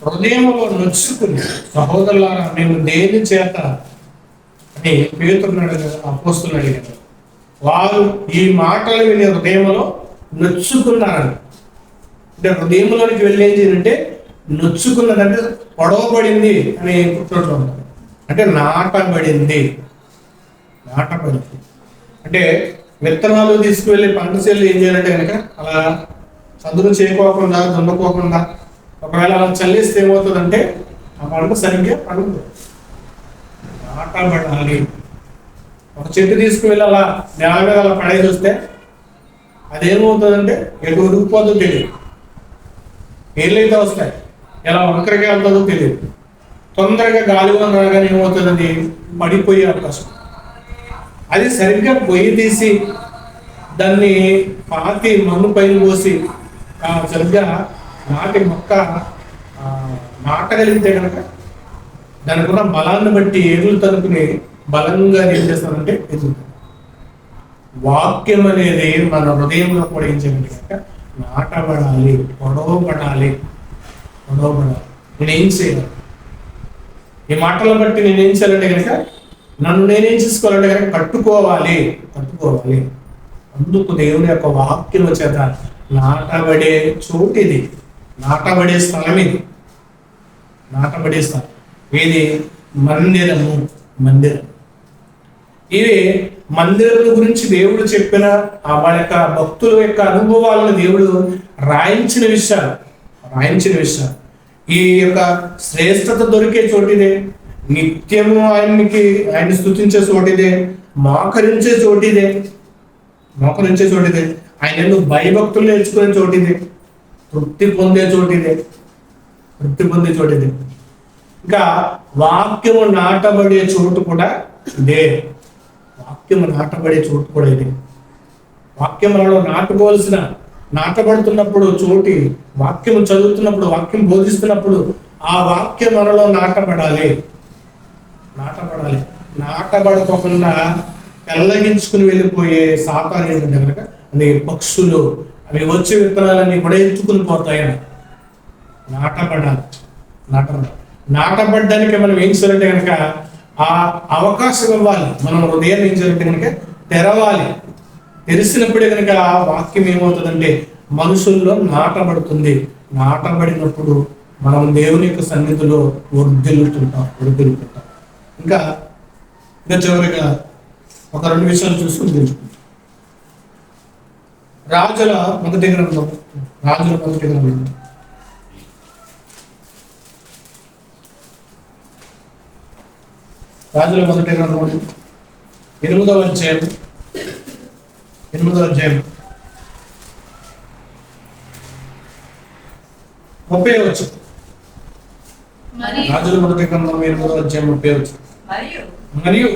Speaker 1: హృదయంలో నొచ్చుకుని, సహోదరులారా మేము దేని చేత అని పేతురుని అడిగారు, అపోస్తులను అడిగారు. వారు ఈ మాటలు విని హృదయంలో నొచ్చుకున్నారని. అంటే హృదయంలోనికి వెళ్ళి ఏం చేయాలంటే నొచ్చుకున్నదంటే పొడవబడింది అని పుట్టినట్లు ఉంటారు. అంటే నాటబడింది. అంటే విత్తనాలు తీసుకువెళ్ళి పంట చేలు ఏం చేయాలంటే కనుక అలా చదువు చేయకోకుండా, దున్నకోకుండా ఒకవేళ అలా చల్లిస్తే ఏమవుతుందంటే ఆ పంట సరిగ్గా పండుతుంది. నాటబడాలి. ఒక చెట్టు తీసుకువెళ్ళి అలా నేల మీద అలా పడేసి వస్తే అదేమవుతుందంటే ఎటు ఉరిగిపోతుందో తెలియదు, ఏళ్ళైతే వస్తాయి, ఎలా వంకరగా వెళ్తుందో తెలియదు. తొందరగా గాలివాన రాగానే ఏమవుతుందండి, పడిపోయే అవకాశం. అది సరిగ్గా పొయ్యి తీసి దాన్ని పాతి మన్ను పైన పోసి సరిగ్గా నాటి మొక్క నాటగలిగితే కనుక దానికి ఉన్న బలాన్ని బట్టి ఏర్లు తనుకుని బలంగా ఏం చేస్తానంటే ఎదుగుతుంది. వాక్యం అనేది మన హృదయంలో కూడా ఏం చేయాలి కనుక నాటబడాలి, పొడవబడాలి. నేనేం చేయాలి? ఈ మాటలను బట్టి నేనేం చేయాలంటే కనుక నన్ను నేనేం చేసుకోవాలంటే కనుక కట్టుకోవాలి. అందుకు దేవుని యొక్క వాక్యం చేత నాటబడే చోటు ఇది, నాటబడే స్థలం ఇది, నాటబడే స్థలం. ఇది మందిరం. ఇవి మందిరం గురించి దేవుడు చెప్పిన వాళ్ళ యొక్క భక్తుల యొక్క అనుభవాలను దేవుడు రాయించిన విషయాలు. ఈ యొక్క శ్రేష్టత దొరికే చోటిదే, నిత్యము ఆయన్ని స్తుతించే చోటిదే, మోకరించే చోటిదే, ఆయన ఎందుకు భయభక్తులు నేర్చుకునే చోటిదే, తృప్తి పొందే చోటిదే. ఇంకా వాక్యము నాటబడే చోటు కూడా ఇదే. వాక్యములలో నాటబడుతున్నప్పుడు చోటి, వాక్యం చదువుతున్నప్పుడు, వాక్యం బోధిస్తున్నప్పుడు ఆ వాక్యం మనలో నాటబడాలి. నాటబడకుండా పెళ్ళగించుకుని వెళ్ళిపోయే సాతాను ఏంటంటే కనుక అది పక్షులు అవి వచ్చే విత్తనాలన్నీ కూడా ఎత్తుకుని పోతాయని. నాటబడ్డానికి మనం ఏం చేయాలంటే కనుక ఆ అవకాశం ఇవ్వాలి. మనం హృదయాన్ని ఏం చేయాలంటే కనుక తెరవాలి. తెరిసినప్పుడే కనుక ఆ వాక్యం ఏమవుతుందంటే మనుషుల్లో నాటబడుతుంది. నాటబడినప్పుడు మనం దేవుని యొక్క సన్నిధిలో వర్ధిల్లుతుంటాం. ఇంకా చివరిగా ఒక 2 విషయాలు చూసుకుని తెలుసుకుంటాం. రాజుల మొదటి గ్రంథం 8వ అధ్యాయం 30వ వచనం. రాజుల మొదటి గ్రంథం 8వ అధ్యాయం 30వ వచనం. మరియు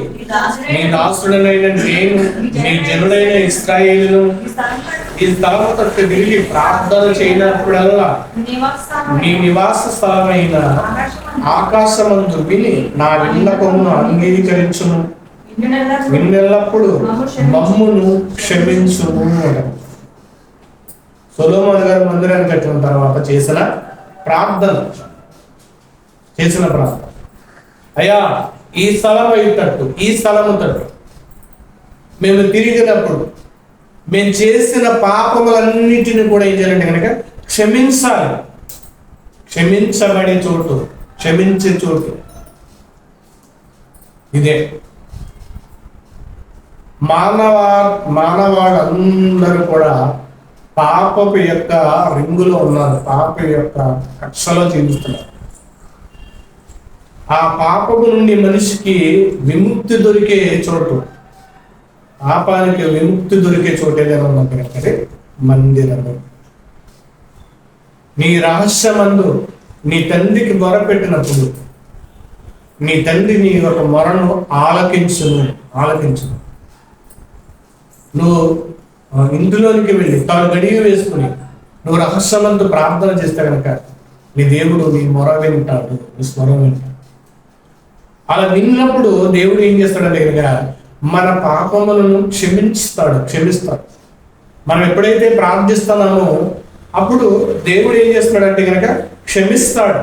Speaker 1: నీ దాసుడనైన నేను నీ జనుడైన ఇశ్రాయేలును ఈ స్థలము తట్టు తిరిగి ప్రార్థన చేయనప్పుడల్లా నీ నివాస స్థలమైన ఆకాశమందు విని నా విన్నపమును అంగీకరించును, విన్నెల్లప్పుడు మమ్మును క్షమించుము అంటారు. సొలొమోను గారు మందిరాన్ని కట్టిన తర్వాత చేసిన ప్రార్థన. అయ్యా, ఈ స్థలం అయ్యేటట్టు, ఈ స్థలము తట్టు మేము తిరిగినప్పుడు మేము చేసిన పాపములన్నిటిని కూడా ఏం చేయాలంటే కనుక క్షమించాలి. క్షమించబడే చోటు, క్షమించే చోటు ఇదే. మానవాళ్ళందరూ కూడా పాపపు యొక్క రింగులో ఉన్నారు, పాప యొక్క కక్షలో జీవిస్తున్నారు. ఆ పాపము నుండి మనిషికి విముక్తి దొరికే చోటు, పాపానికి విముక్తి దొరికే చోటు ఏదైనా ఉన్నది మందిరము. నీ రహస్యమందు నీ తండ్రికి మొరపెట్టినప్పుడు నీ తండ్రి నీ యొక్క మొరను ఆలకించును. నువ్వు ఇందులోనికి వెళ్ళి తాను గడియ వేసుకుని నువ్వు రహస్యమందు ప్రార్థన చేస్తే కనుక నీ దేవుడు నీ మొర వింటాడు, నీ స్వరం వింటాడు. అలా విన్నప్పుడు దేవుడు ఏం చేస్తాడంటే కనుక మన పాపములను క్షమిస్తాడు. మనం ఎప్పుడైతే ప్రార్థిస్తున్నామో అప్పుడు దేవుడు ఏం చేస్తాడంటే కనుక క్షమిస్తాడు.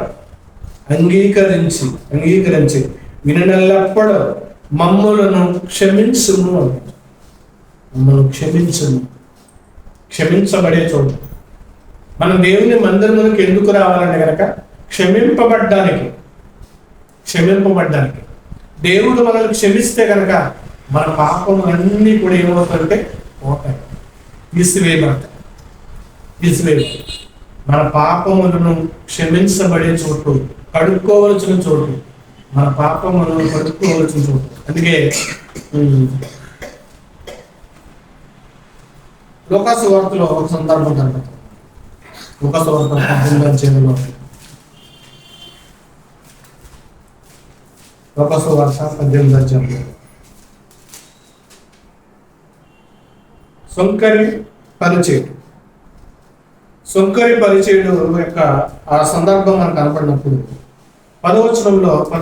Speaker 1: అంగీకరించి విననెల్లప్పుడు మమ్ములను క్షమించుము. మమ్మల్ని క్షమించబడే చోటు. మనం దేవుని మందిరములకు ఎందుకు రావాలంటే కనుక క్షమింపబడ్డానికి. దేవుడు మనల్ని క్షమిస్తే కనుక మన పాపములన్నీ కూడా ఏమవుతాయంటే పోతాయి, తీసివేయబడతాయి. మన పాపములను క్షమించబడే చోటు, కడుక్కోవలసిన చోటు, మన పాపములను కడుక్కోవలసిన చోటు. అందుకే లూకాసు వార్తలో ఒక సందర్భం కనపడుతుంది. లూకాసు వార్త 18వ అధ్యాయంలో సొంకరి పరిచయుడు యొక్క ఆ సందర్భం మనకు కనపడినప్పుడు 10వ వచనంలో అక్కడ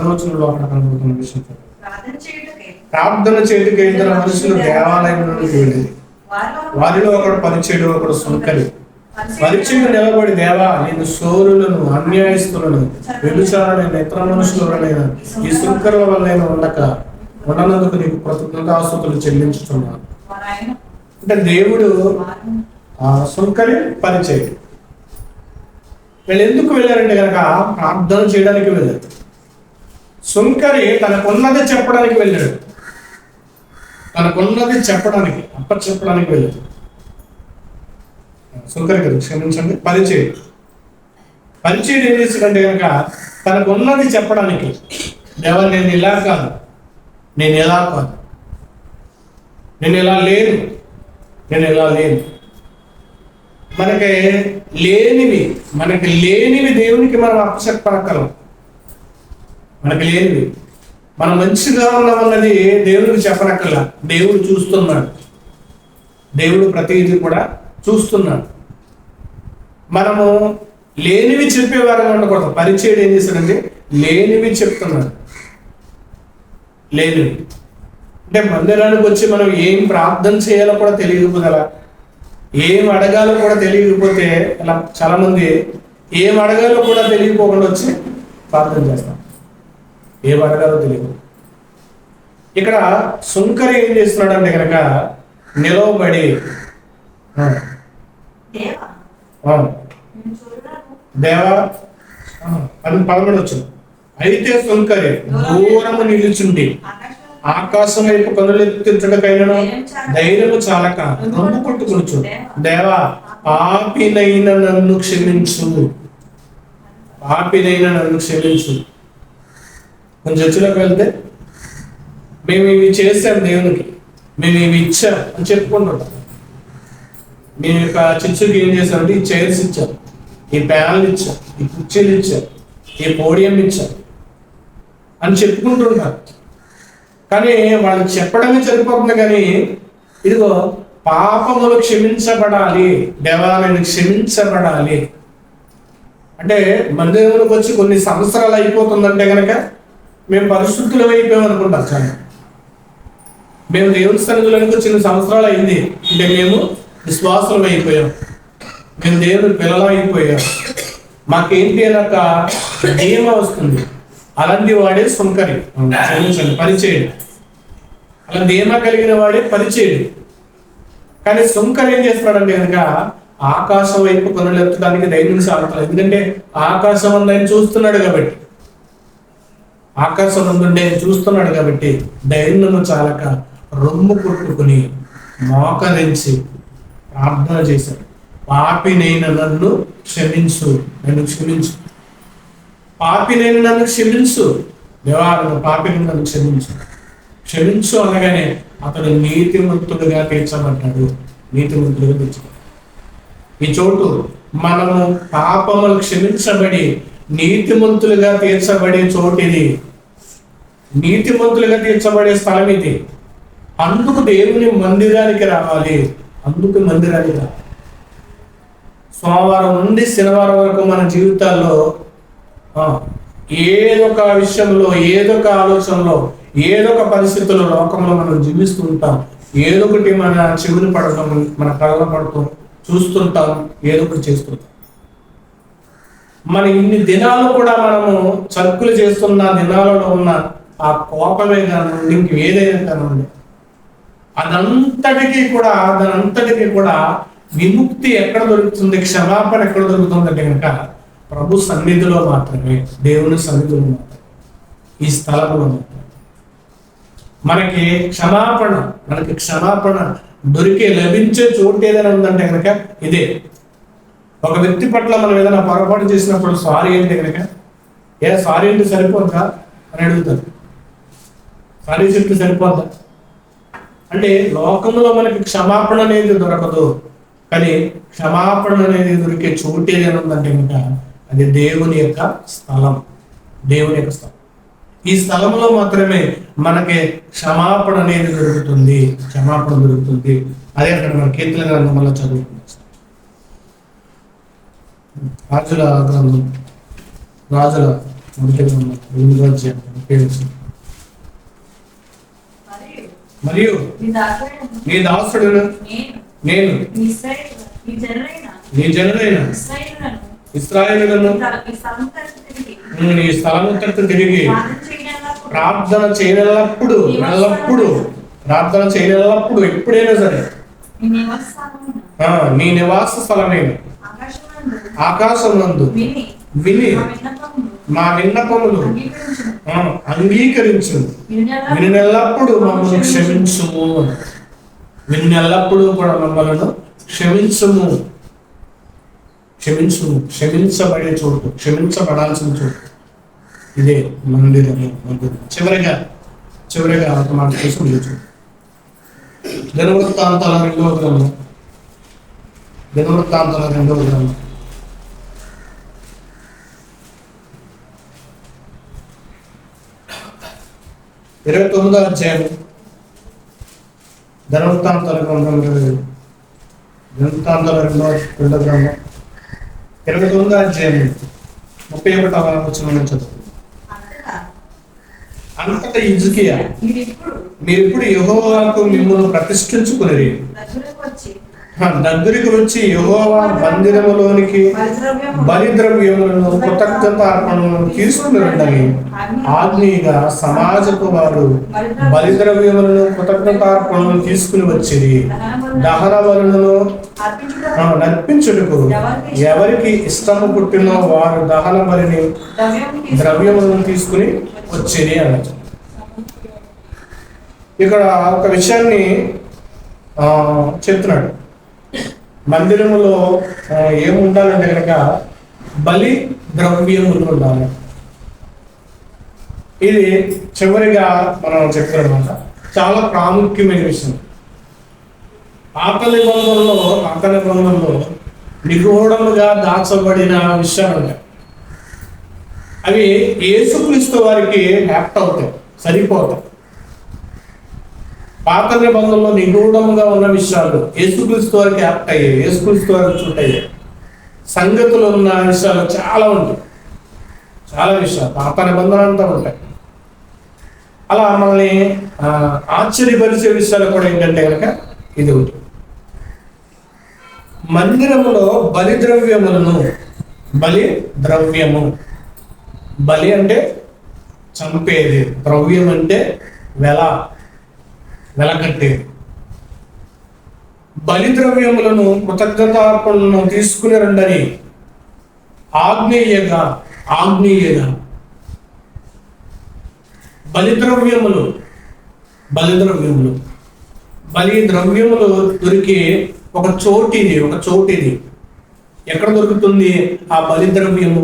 Speaker 1: కనపడుతున్న విషయం, ప్రార్థన చేయుటకై 2 మనుషులు దేవాలయంలోకి వెళ్ళేది. వారిలో ఒకడు పరిచయుడు, ఒకడు సొంకరి. పరిచయుడు నిలబడి, దేవా, నేను శూరులను, అన్యాయస్తులను, వ్యభిచారులైన ఇతర మనుషులైన ఈ సుంకరుల వల్ల ఉండనందుకు నీకు కృతజ్ఞతాస్తుతులు చెల్లించుతున్నాను. అంటే దేవుడు ఆ సుంకరి పరిచయుడు వీళ్ళు ఎందుకు వెళ్ళారంటే కనుక ప్రార్థన చేయడానికి వెళ్ళారు. సుంకరి తనకున్నది చెప్పడానికి వెళ్ళాడు. చెప్పడానికి వెళ్ళాడు. సుంకరి గారు క్షమించండి, పరిచయుడు ఏం చేశాడంటే కనుక తనకున్నది చెప్పడానికి, దేవా, నేను ఇలా కాదు, నేను ఇలా లేను. మనకి లేనివి దేవునికి మనం అప్పచెప్పనక్కలం. మనకి లేనివి మనం మంచిగా ఉన్నామన్నది దేవునికి చెప్పనక్కల. దేవుడు చూస్తున్నాడు. దేవుడు ప్రతిదీ కూడా చూస్తున్నాడు. మనము లేనివి చెప్పేవారుగా ఉండకూడదు. పరిచయుడు ఏం చేశాడంటే లేనివి చెప్తున్నాడు. లేనివి అంటే మందిరానికి వచ్చి మనం ఏం ప్రార్థన చేయాలో కూడా తెలియకపోతే, ఏం అడగాలో కూడా తెలియకపోతే, ఇలా చాలా మంది ఏం అడగాలో కూడా తెలియకపోకుండా వచ్చి ప్రార్థన చేస్తాం. ఏం అడగాలో తెలియదు. ఇక్కడ సుంకరి ఏం చేస్తున్నాడు అంటే కనుక నిలవబడి దేవా అది 11 వచ్చింది. అయితే సుంకరి దూరము నిలుచుండి ఆకాశం వైపు కనులెత్తించుటకైనను ధైర్యము చాలక రొమ్ము కొట్టుకొనుచు, దేవా పాపినైన నన్ను క్షమించు, పాపినైన నన్ను క్షమించు. కొంచెం చర్చిలోకి వెళ్తే మేము ఇవి చేసాం దేవునికి, మేము ఇవి ఇచ్చాం అని చెప్పుకుంటుంటాం. మేము యొక్క చర్చికి ఏం చేశామంటే ఈ చైర్స్ ఇచ్చాం, ఈ ప్యానల్ ఇచ్చాం, ఈ కుర్చీలు ఇచ్చాం, ఈ పోడియం ఇచ్చాం అని చెప్పుకుంటుంటారు. కానీ వాళ్ళు చెప్పడమే సరిపోతుంది. కానీ ఇదిగో పాపములు క్షమించబడాలి, దేవాలయాన్ని క్షమించబడాలి అంటే మందిరంలోకి వచ్చి కొన్ని సంవత్సరాలు అయిపోతుందంటే కనుక మేము పరిశుద్ధులు అయిపోయాం అనుకుంటారు. చాలా మేము దేవుని సన్నిధిలోకి వచ్చిన సంవత్సరాలు అయింది అంటే మేము విశ్వాసులం అయిపోయాం, మేము దేవుని పిల్లలు అయిపోయాం, మాకేంటి అని ఒక ధీమా వస్తుంది. అలాంటి వాడే సుంకరి, పరిచయుడు. అలా ధీమా కలిగిన వాడే పరిచయుడు. కానీ సుంకరి ఏం చేస్తున్నాడంటే కనుక ఆకాశం వైపు కొనలెత్తడానికి ధైర్యం సాగుతాడు. ఎందుకంటే ఆకాశం అందు ఆయన చూస్తున్నాడు కాబట్టి, ఆకాశం అందుండే ఆయన చూస్తున్నాడు కాబట్టి ధైర్యం చాలక రొమ్ము కొట్టుకుని మోకరించి ప్రార్థన చేశాడు. పాపినైన నన్ను క్షమించు, నన్ను క్షమించు, పాపినైన నన్ను క్షమించు, దేవాలను పాపిని నన్ను క్షమించు. క్షమించు అనగానే అతడు నీతిమంతుడుగా తీర్చబడ్డాడు, నీతిమంతుడుగా తీర్చబడ్డాడు. ఈ చోటు మనము పాపములు క్షమించబడి నీతిమంతులుగా తీర్చబడే చోటు ఇది, నీతిమంతులుగా తీర్చబడే స్థలం ఇది. అందుకు దేవుని మందిరానికి రావాలి, అందుకు మందిరానికి రావాలి. సోమవారం నుండి శనివారం వరకు మన జీవితాల్లో ఏదొక విషయంలో, ఏదొక ఆలోచనలో, ఏదొక పరిస్థితుల్లో లోకంలో మనం జీవిస్తూ ఉంటాం. ఏదొకటి మన చెవులు పడటం, మన కళ్ళ పడటం చూస్తుంటాం, ఏదొకటి చేస్తుంటాం. మన ఇన్ని దినాలు కూడా మనము చర్కులు చేస్తున్న దినాలలో ఉన్న ఆ కోపమే కానివ్వండి, ఇంక ఏదైనా కానివ్వండి, దానంతటికీ కూడా విముక్తి ఎక్కడ దొరుకుతుంది, క్షమాపణ ఎక్కడ దొరుకుతుంది అంటే కనుక ప్రభు సన్నిధిలో మాత్రమే, దేవుని సన్నిధిలో మాత్రమే, ఈ స్థలంలో మాత్రమే మనకి క్షమాపణ లభించే చోటు ఏదైనా ఉందంటే కనుక ఇదే. ఒక వ్యక్తి పట్ల మనం ఏదైనా పొరపాటు చేసినప్పుడు సారీ అంటే కనుక సారీ అంటే సరిపోద్దా అని అడుగుతారు. సారీ చెప్తే సరిపోద్దా అంటే లోకంలో మనకి క్షమాపణ అనేది దొరకదు. కానీ క్షమాపణ అనేది దొరికే చోటు ఏదైనా ఉందంటే కనుక అది దేవుని యొక్క స్థలం, దేవుని యొక్క స్థలం. ఈ స్థలంలో మాత్రమే మనకి క్షమాపణ అనేది దొరుకుతుంది. అదే అక్కడ మన కీర్తన గ్రంథం వల్ల చదువుతుంది. రాజుల మొదటి గ్రంథం మరియు నీ దాసుడును నేను నీ జనులైన ఇశ్రాయేలులను నీ స్థలము తట్టు తిరిగి ప్రార్థన చేయనప్పుడు ఎప్పుడైనా సరే నీ నివాస స్థలమైన ఆకాశమునందు విని మా విన్నపములు అంగీకరించు, వినెల్లప్పుడు మమ్మల్ని క్షమించుము, వినెల్లప్పుడు కూడా మమ్మల్ని క్షమించుము. క్షమించబడే చోటు, క్షమించబడాల్సిన చోటు ఇదే మందిరము. చివరిగా ఒక మాట కోసం చూచు. దినవృత్తాంతాల 2వ గ్రంథం 29వ అధ్యాయం. దినవృత్తాంతాల గ్రంథం 29వ అధ్యాయం 31వ వచనం చదువు. అంతటా హిజ్కియా, మీరిప్పుడు యెహోవాకు మిమ్మల్ని ప్రతిష్ఠించుకుని దగ్గరికి వచ్చి యెహోవా మందిరములోనికి బలిద్రవ్యములను కృతజ్ఞతార్పణలను తీసుకుని రండి. ఆజ్ఞగా సమాజపు వారు బలిద్రవ్యములను కృతజ్ఞతార్పణలను తీసుకుని వచ్చేది. దహన బలులను నర్పించుటకు ఎవరికి ఇష్టము పుట్టినో వారు దహన బలిని ద్రవ్యములను తీసుకుని వచ్చేది అనొచ్చు. ఇక్కడ ఒక విషయాన్ని చెప్తున్నాడు. మందిరములో ఏముండాలంటే కనుక బలి ద్రవ్యములు ఉండాలి. ఇది చివరిగా మనం చెప్తారనమాట. చాలా ప్రాముఖ్యమైన విషయం. పాత నిబంధనలో నిగూఢముగా దాచబడిన విషయాలు ఉంటాయి. అవి యేసుక్రీస్తు వారికి యాప్ట్ అవుతాయి, సరిపోతాయి. పాత నిబంధనలో నిగూఢంగా ఉన్న విషయాలు యేసుక్రీస్తు వారికి యాప్ట్ అయ్యాయి, యేసుక్రీస్తు వారికి సూట్ అయ్యాయి. సంగతులు ఉన్న విషయాలు చాలా ఉంటాయి, చాలా విషయాలు పాత నిబంధన అంతా ఉంటాయి. అలా మనల్ని ఆశ్చర్యపరిచే విషయాలు కూడా ఏంటంటే కనుక ఇది ఒకటి. మందిరములో బలి ద్రవ్యములను, బలి ద్రవ్యము, బలి అంటే చంపేది, ద్రవ్యం అంటే వెలకట్టేది. బలి ద్రవ్యములను కృతజ్ఞతార్పణలను తీసుకుని రండని ఆజ్ఞేయగా బలి ద్రవ్యములు దొరికి ఒక చోటిది ఎక్కడ దొరుకుతుంది? ఆ బలి ద్రవ్యము,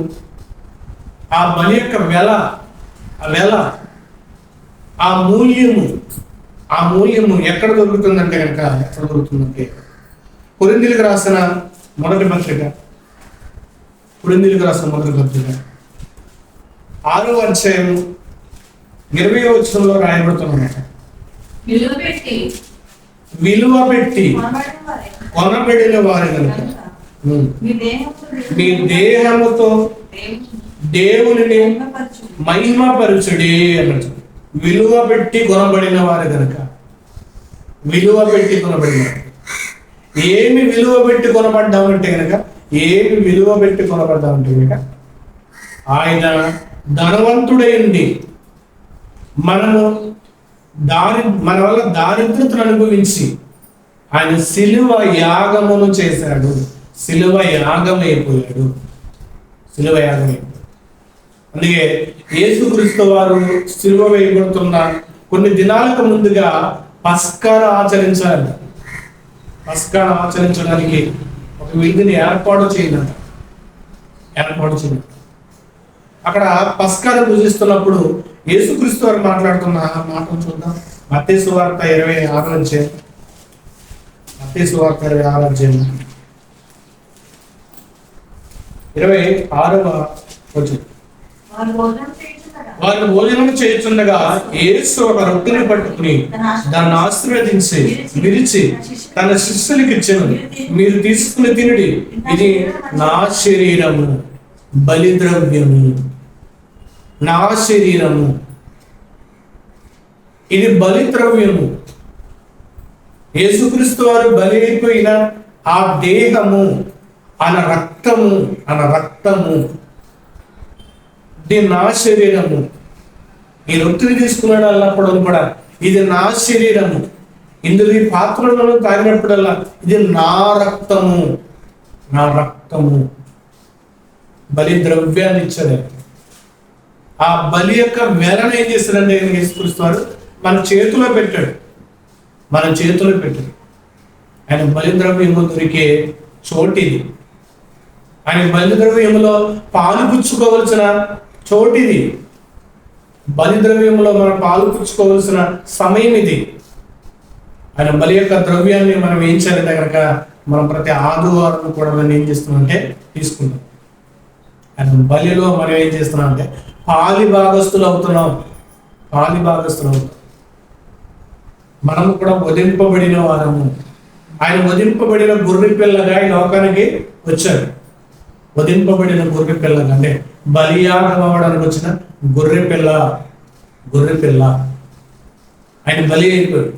Speaker 1: ఆ బలి యొక్క వెల, ఆ మూల్యము ఎక్కడ దొరుకుతుందంటే కనుక ఎక్కడ దొరుకుతుందంటే కొరింథీయులకు రాసిన మొదటి పత్రిక 6వ అధ్యాయం 20వ వచనంలో రాయబడుతున్నమాట. విలువ పెట్టి కొనబడిన వారి కనుక మీ దేహముతో దేవుని మహిమపరచుడి అన్నట్టు. విలువ పెట్టి కొనబడిన వారు కనుక, ఏమి విలువ పెట్టి కొనబడ్డామంటే కనుక ఆయన ధనవంతుడైంది మనము మన వల్ల దారిద్రతను అనుభవించి ఆయన సిలువ యాగమును చేశాడు. సిలువ యాగమైపోయాడు. అందుకే యేసుక్రీస్తు వారు సిలువ వేయబడుతున్న కొన్ని దినాలకు ముందుగా పస్కాను ఆచరించడానికి ఒక విధిని ఏర్పాటు చేయాలి. అక్కడ పస్కాను పూజిస్తున్నప్పుడు యేసుక్రీస్తు వారు మాట్లాడుతున్న మాటను చూద్దాం. మత్తయి సువార్త 26వ అధ్యాయం. 26వ వచనం. వారు భోజనం చేయుచుండగా యేసు ఒక రొట్టెని పట్టుకుని దాన్ని ఆశీర్వదించి విరిచి తన శిష్యులకు ఇచ్చెను. మీరు తీసుకుని తినుడి, ఇది నా శరీరము, బలి ద్రవ్యము. నా శరీరము, ఇది బలి ద్రవ్యము. యేసుక్రీస్తు వారు బలి అయిపోయిన ఆ దేహము, ఆయన రక్తము, ఇది నా శరీరము. ఈ రొట్టెని తీసుకున్నాడు అన్నప్పుడు కూడా ఇది నా శరీరము. ఇందులో ఈ పాత్రలను తాగినప్పుడల్లా ఇది నా రక్తము. బలి ద్రవ్యాన్ని ఇచ్చాడు. ఆ బలి యొక్క వెలను ఏం చేస్తాడంటే యేసుక్రీస్తు మన చేతిలో పెట్టాడు. ఆయన బలి ద్రవ్యము దొరికే చోటిది. ఆయన బలి ద్రవ్యములో పాలు పుచ్చుకోవలసిన చోటిది. బలి ద్రవ్యంలో మనం పాలు పుచ్చుకోవలసిన సమయం ఇది. ఆయన బలి యొక్క ద్రవ్యాన్ని మనం ఏం చేయాలంటే కనుక మనం ప్రతి ఆదివారం కూడా మనం ఏం చేస్తున్నామంటే తీసుకుంటాం. ఆయన బలిలో మనం ఏం చేస్తున్నాం అంటే పాలి భాగస్తులు అవుతున్నాం. మనం కూడా వధింపబడిన వారము. ఆయన వధింపబడిన గొర్రె పిల్లగా ఈ లోకానికి వచ్చారు. వధింపబడిన గొర్రె పిల్లగా అంటే బలియాగం అవ్వడానికి వచ్చిన గొర్రె పిల్ల. ఆయన బలి అయిపోయాడు.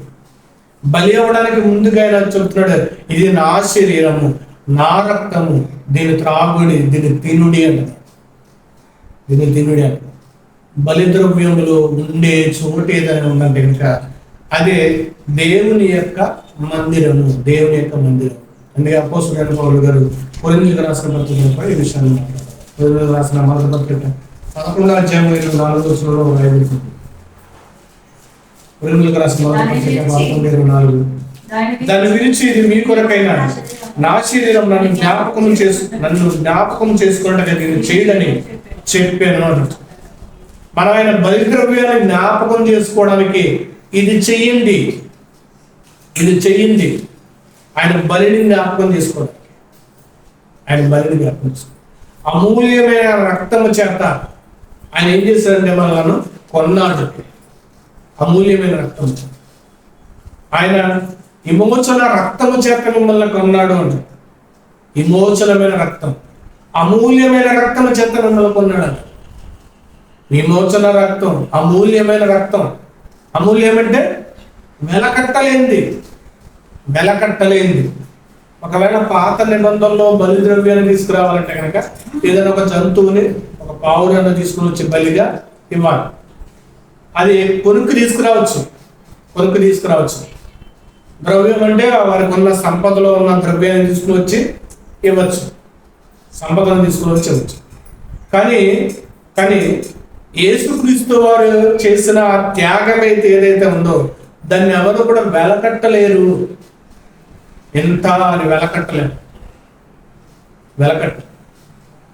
Speaker 1: బలి అవ్వడానికి ముందుగా ఆయన చెప్తున్నాడు, ఇది నా శరీరము, నా రక్తము, దీని త్రాగుడి, దీని తినుడి అన్నది. బలి ద్రవ్యములు ఉండే చోటు ఏదైనా ఉందంటే కనుక అదే దేవుని యొక్క మందిరము, దేవుని యొక్క మందిరం. అందుకే అపోస్తలుడైన పౌలు గారు కొరింథీయులకు రాసిన పత్రికలో ఈ విషయాన్ని మాట్లాడారు. కొరింథీయులకు రాసిన మొదటి పత్రిక 11వ అధ్యాయం 24 రాయబడుతుంది. కొరింథీయులకు రాసిన మొదటి పత్రిక 11:24. దాని గురించి ఇది మీ కొరకైనా నా శరీరం నన్ను జ్ఞాపకం చేసుకోవడానికి నేను చేయడని చెప్పాను అంట. మనం ఆయన బలిద్రవ్యాన్ని జ్ఞాపకం చేసుకోవడానికి ఇది చెయ్యండి. ఆయన బలిని జ్ఞాపకం చేసుకోవడానికి, ఆయన బలిని జ్ఞాపకం చేసుకోవడానికి అమూల్యమైన రక్తము చేత ఆయన ఏం చేశారంటే మనలను కొన్నాడు. అమూల్యమైన రక్తం, ఆయన విమోచన రక్తము చేత మిమ్మల్ని కొన్నాడు అంట. విమోచనమైన రక్తం, అమూల్యమైన రక్తము చేత మిమ్మల్ని కొన్నాడు అంట. విమోచన రక్తం, అమూల్యమైన రక్తం. అమూల్యమంటే వెలకట్టలేంది. ఒకవేళ పాత నిబంధనలో బలిద్రవ్యాన్ని తీసుకురావాలంటే కనుక ఏదైనా ఒక జంతువుని, ఒక పావులను తీసుకుని వచ్చి బలిగా ఇవ్వాలి. అది కొనుక్కు తీసుకురావచ్చు. ద్రవ్యం అంటే వారికి ఉన్న సంపదలో ఉన్న ద్రవ్యాన్ని తీసుకుని వచ్చి ఇవ్వచ్చు, సంపదను తీసుకుని వచ్చి ఇవ్వచ్చు. కానీ యేసుక్రీస్తు వారు చేసిన త్యాగం అయితే ఏదైతే ఉందో దాన్ని ఎవరు కూడా వెలకట్టలేరు. ఎంత అని వెలకట్టలేరు.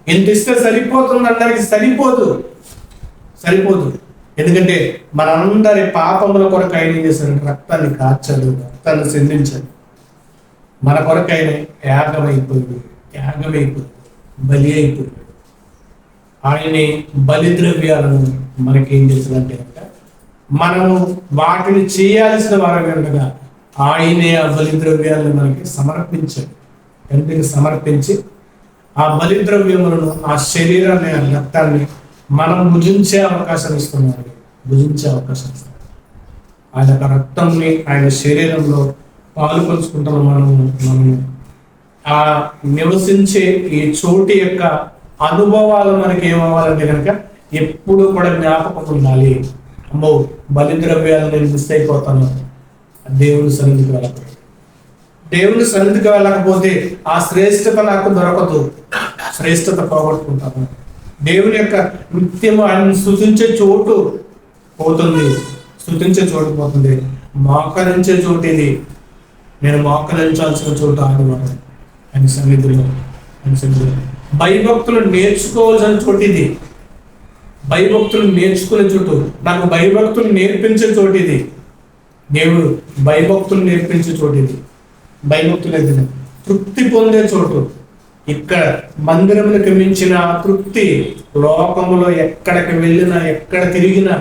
Speaker 1: ఎంత ఇస్తే సరిపోతుంది అందరికి? సరిపోదు. ఎందుకంటే మనందరి పాపముల కొరకు ఆయన ఏం చేశాడు? రక్తాన్ని కార్చాడు, రక్తాన్ని సిందించాడు. మన కొరకు ఆయన త్యాగమైపోయాడు, బలి అయిపోయాడు. ఆయనే బలిద్రవ్యాలను మనకి ఏం చేస్తుందంటే మనము వాటిని చేయాల్సిన వారు ఉండగా ఆయనే ఆ బలిద్రవ్యాలను మనకి సమర్పించాడు. తండ్రికి సమర్పించి ఆ బలిద్రవ్యములను, ఆ శరీరాన్ని, ఆ రక్తాన్ని మనం భుజించే అవకాశం ఇస్తున్నాడు. ఆయన రక్తంని, ఆయన శరీరంలో పాలు పంచుకుంటాము. మనము ఆ నివసించే ఈ చోటు యొక్క అనుభవాలు మనకి ఏమవ్వాలంటే కనుక ఎప్పుడు కూడా జ్ఞాపకం ఉండాలి. అమ్మో, బలిద్రవ్యాలు నేను మిస్ అయిపోతాను. దేవుని సన్నిధికి వెళ్ళకపోతే ఆ శ్రేష్టత నాకు దొరకదు, శ్రేష్టత పోగొట్టుకుంటాను. దేవుని యొక్క నిత్యము ఆయన స్తుతించే చోటు పోతుంది, మోకరించే చోటు ఇది. నేను మోకరించాల్సిన చోటు ఆయన సన్నిధిలో. భయభక్తులు నేర్చుకోవాల్సిన చోటు ఇది. భయభక్తులు నేర్చుకునే చోటు, నాకు భయభక్తులు నేర్పించే చోటు ఇది. దేవుడు భయభక్తులు నేర్పించే చోటు ఇది. భయభక్తులు తృప్తి పొందే చోటు. ఇక్కడ మందిరములకు మించిన తృప్తి లోకములో ఎక్కడికి వెళ్ళినా, ఎక్కడ తిరిగినా,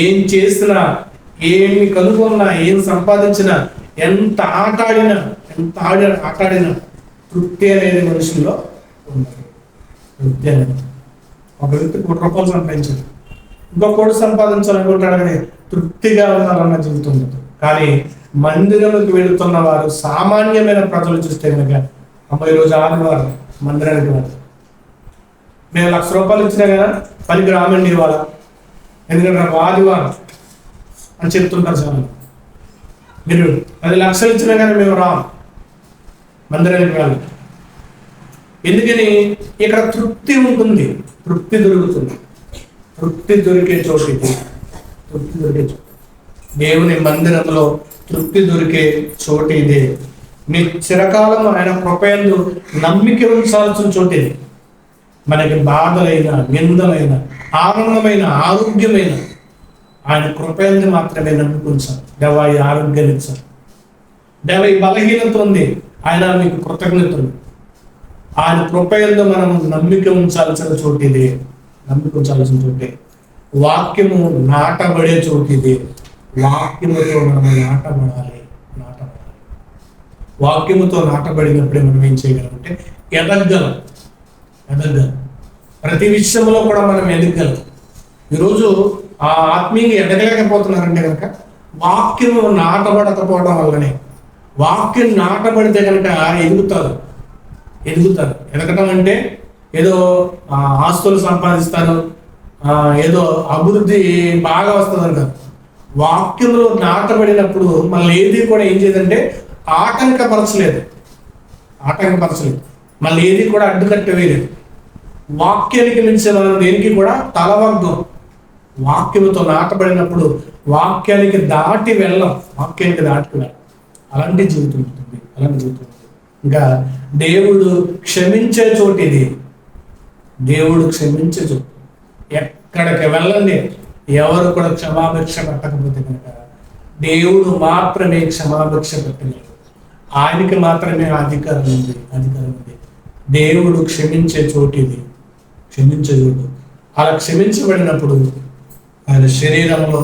Speaker 1: ఏం చేసినా, ఏమి కనుగొన్నా, ఏం సంపాదించినా, ఎంత ఆటాడినా తృప్తి అనేది మనుషుల్లో ఉండదు. తృప్తి అనేది ఒక వ్యక్తి 1 రూపాయలు సంపాదించాడు, ఇంకొకటి సంపాదించాలనుకుంటాడు, కానీ తృప్తిగా ఉండాలన్న జీవితం ఉండదు. కానీ మందిరంలోకి వెళుతున్న వారు, సామాన్యమైన ప్రజలు చూస్తే కనుక అమ్మ ఈరోజు ఆదివారం మందిరానికి వారు మేము 1,00,000 రూపాయలు ఇచ్చినా కదా పనికి రామండి ఇవాళ, ఎందుకంటే నాకు ఆదివారం అని చెప్తుంటారు చాలా. మీరు 10 లక్షలు ఇచ్చినా కానీ మేము రాము మందిరానికి వెళ్ళాలి. ఎందుకని? ఇక్కడ తృప్తి ఉంటుంది, తృప్తి దొరుకుతుంది. తృప్తి దొరికే చోటు ఇది. దేవుని మందిరంలో తృప్తి దొరికే చోటు ఇదే. మీ చిరకాలం ఆయన కృపయందు నమ్మిక ఉంచాల్సిన చోటు ఇది. మనకి బాధలైన, నిందలైన, ఆనందమైన, ఆరోగ్యమైన ఆయన కృపయందు మాత్రమే నమ్ముకుంటాం. దేవా ఈ ఆరోగ్యాన్ని ఇచ్చారు, దేవా ఈ బలహీనత ఉంది, ఆయన మీకు కృతజ్ఞత ఉంది. ఆయన కృపయందు మనం నమ్మిక ఉంచాల్సిన చోటు ఇది. వాక్యము నాటబడే చోటు ఇది. వాక్యముతో మనం నాటబడాలి. వాక్యముతో నాటబడినప్పుడే మనం ఏం చేయగలమంటే ఎదగలం. ప్రతి విషయంలో కూడా మనం ఎదగలం. ఈరోజు ఆ ఆత్మీయంగా ఎదగలేకపోతున్నారంటే కనుక వాక్యము నాటబడకపోవడం వల్లనే. వాక్యం నాటబడితే కనుక ఎదుగుతారు. ఎదగటం అంటే ఏదో ఆస్తులు సంపాదిస్తారు, ఏదో అభివృద్ధి బాగా వస్తుంది అంటారు. వాక్యంలో నాటబడినప్పుడు మళ్ళీ ఏది కూడా ఏం చేయదంటే ఆటంకపరచలేదు ఆటంకపరచలేదు మళ్ళీ ఏది కూడా అడ్డుకట్ట వేయలేదు. వాక్యానికి మించి మనం దేనికి కూడా తలవగ్గం. వాక్యముతో నాటబడినప్పుడు వాక్యానికి దాటి వెళ్ళం, వాక్యానికి దాటి వెళ్ళం. అలాంటి జీవితం ఉంటుంది. ఇంకా దేవుడు క్షమించే చోటు ఇది. దేవుడు క్షమించే చోటు. ఎక్కడికి వెళ్ళండి, ఎవరు కూడా క్షమాభిక్ష పెట్టకపోతే కనుక దేవుడు మాత్రమే క్షమాభిక్ష పెట్టలేదు. ఆయనకి మాత్రమే అధికారం ఉంది. దేవుడు క్షమించే చోటు ఇది, క్షమించే చోటు. అలా క్షమించబడినప్పుడు ఆయన శరీరంలో,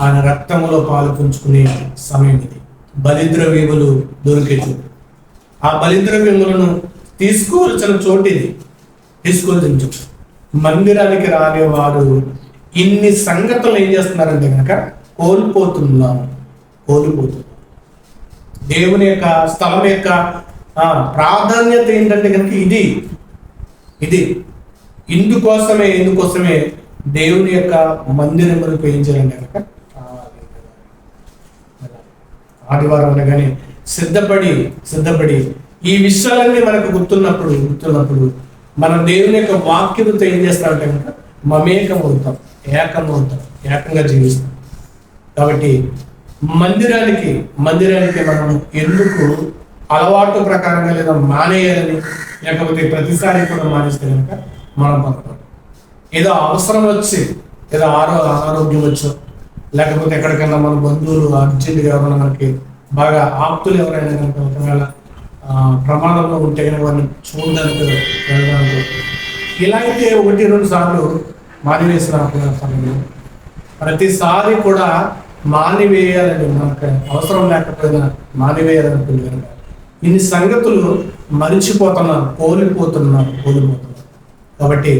Speaker 1: ఆయన రక్తంలో పాలు పంచుకునే సమయం ఇది. బలిద్రవ్యములు దొరికే చోటు. ఆ బలిద్రవ్యములను తీసుకోవాల్సిన చోటు ఇది, తీసుకోవాల్సిన చోటు. మందిరానికి రాని వారు ఇన్ని సంగతులు ఏం చేస్తున్నారంటే కనుక కోల్పోతున్నారు. దేవుని యొక్క స్థలం యొక్క ప్రాధాన్యత ఏంటంటే కనుక ఇది ఇందుకోసమే దేవుని యొక్క మందిరములకు ఏం చేయాలంటే కనుక ఆదివారం అనగానే సిద్ధపడి ఈ విషయాలన్నీ మనకు గుర్తున్నప్పుడు మనం దేవుని యొక్క వాక్యంతో ఏం చేస్తామంటే కనుక మమేకమవుతాం, ఏకంగా జీవిస్తాం. కాబట్టి మందిరానికి మనం ఎందుకు అలవాటు ప్రకారంగా లేదా మానేయాలని, లేకపోతే ప్రతిసారి కూడా మానేస్తే కనుక మనం పడతాం. ఏదో అవసరం వచ్చి, ఏదో అనారోగ్యం వచ్చో, లేకపోతే ఎక్కడికైనా మన బంధువులు అర్జెంట్గా ఎవరైనా మనకి బాగా ఆప్తులు ఎవరైనా కనుక ఒకవేళ ప్రమాదంలో ఉంటే కనుక వారిని చూడడానికి వెళ్ళడానికి, ఇలా అయితే 1-2 సార్లు మానివేసిన సమయంలో ప్రతిసారి కూడా మానివేయాలని, మనకు అవసరం లేకపోయినా మానివేయాలనుకుంది కనుక ఇన్ని సంగతులు మరిచిపోతున్నారు, కోల్పోతున్నారు. కాబట్టి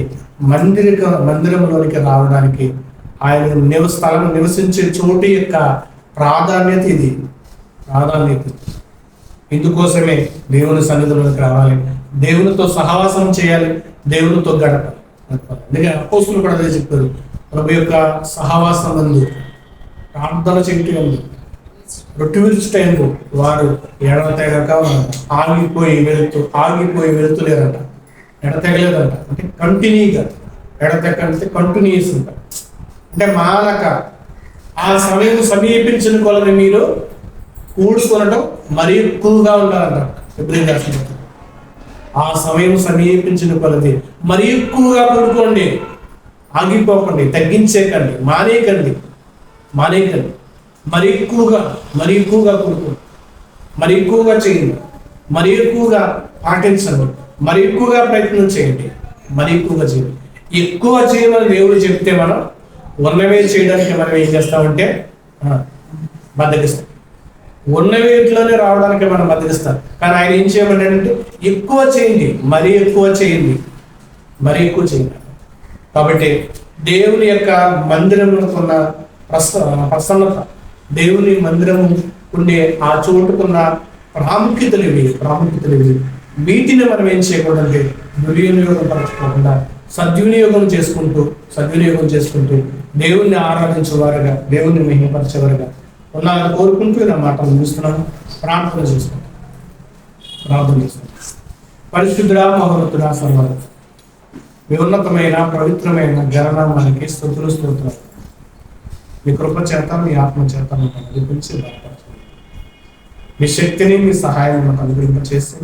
Speaker 1: మందిరంలోనికి రావడానికి, ఆయన స్థలం నివసించే చోటు యొక్క ప్రాధాన్యత ఇది. ఇందుకోసమే దేవుని సన్నిధిలోకి రావాలి, దేవునితో సహవాసం చేయాలి, దేవునితో గడపాలి. అందుకే అపోస్తులు కూడా అదే చెప్పారు, ప్రభు యొక్క సహవాసం నందు, ప్రార్థన చేయటం, రొట్టె విరుచుటయందు వారు ఎడతెగక ఆగిపోయి వెళుతులేరంట. ఎడతెగలేదంట అంటే కంటిన్యూగా, ఎడతెగ అంటే కంటిన్యూస్ ఉంటా అంటే మానక. ఆ సమయం సమీపించిన కొలది మీరు కూడుకొనటం మరీ ఎక్కువగా ఉండాలంట. ఆ సమయం సమీపించిన కొలది మరీ ఎక్కువగా కూడుకోండి, ఆగిపోకండి, తగ్గించేకండి, మానేయకండి. మరీ ఎక్కువగా కూడుకోండి, మరీ ఎక్కువగా చేయండి, మరీ ఎక్కువగా పాటించండి, మరీ ఎక్కువగా ప్రయత్నం చేయండి, ఎక్కువ చేయమని దేవుడు చెప్తే మనం ఉన్నవే చేయడానికి మనం ఏం చేస్తామంటే బద్దకిస్తాం. ఉన్నవేట్లోనే రావడానికి మనం బద్దకిస్తాం. కానీ ఆయన ఏం చేయమంటాడంటే ఎక్కువ చేయండి, మరీ ఎక్కువ చేయండి. కాబట్టి దేవుని యొక్క మందిరంలో ఉన్న ప్రసన్నత, దేవుని మందిరం ఉండే ఆ చోటుకున్న ప్రాముఖ్యతలు ఇవి. వీటిని మనం ఏం చేయకూడదంటే దుర్వినియోగం పరచుకోకుండా సద్వినియోగం చేసుకుంటూ దేవుణ్ణి ఆరాధించేవారుగా, దేవుణ్ణి మహిమపరిచేవారుగా ఉన్నారని కోరుకుంటూ నా మాటలు ముగిస్తున్నాను. ప్రార్థన చేసుకుంటాం. పరిశుద్ధుడా, మహోన్నతుడా, సర్వోన్నతుడా, మీ ఉన్నతమైన పవిత్రమైన ఘననామానికి స్తోత్రాలు. మీ కృప చేత, మీ ఆత్మ చేత నడిపించి బలపరచండి. మీ శక్తిని, మీ సహాయం అనుగ్రహింపచేసి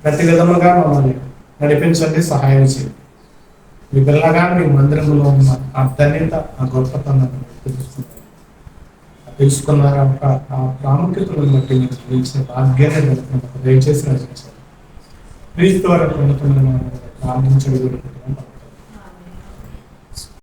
Speaker 1: ప్రతి విధముగా మమ్మల్ని నడిపించండి, సహాయం చేయండి. మీ పిల్లగా మీ మందిరంలో ఉన్న ఆ ధన్యత, ఆ గొప్పతనం తెలుసుకున్నారు. ఆ ప్రాముఖ్యతలను బట్టి మీరు తెలిసిన భాగ్యాన్ని దయచేసి రచించారు. క్రీస్తు వారి ప్రార్థించడం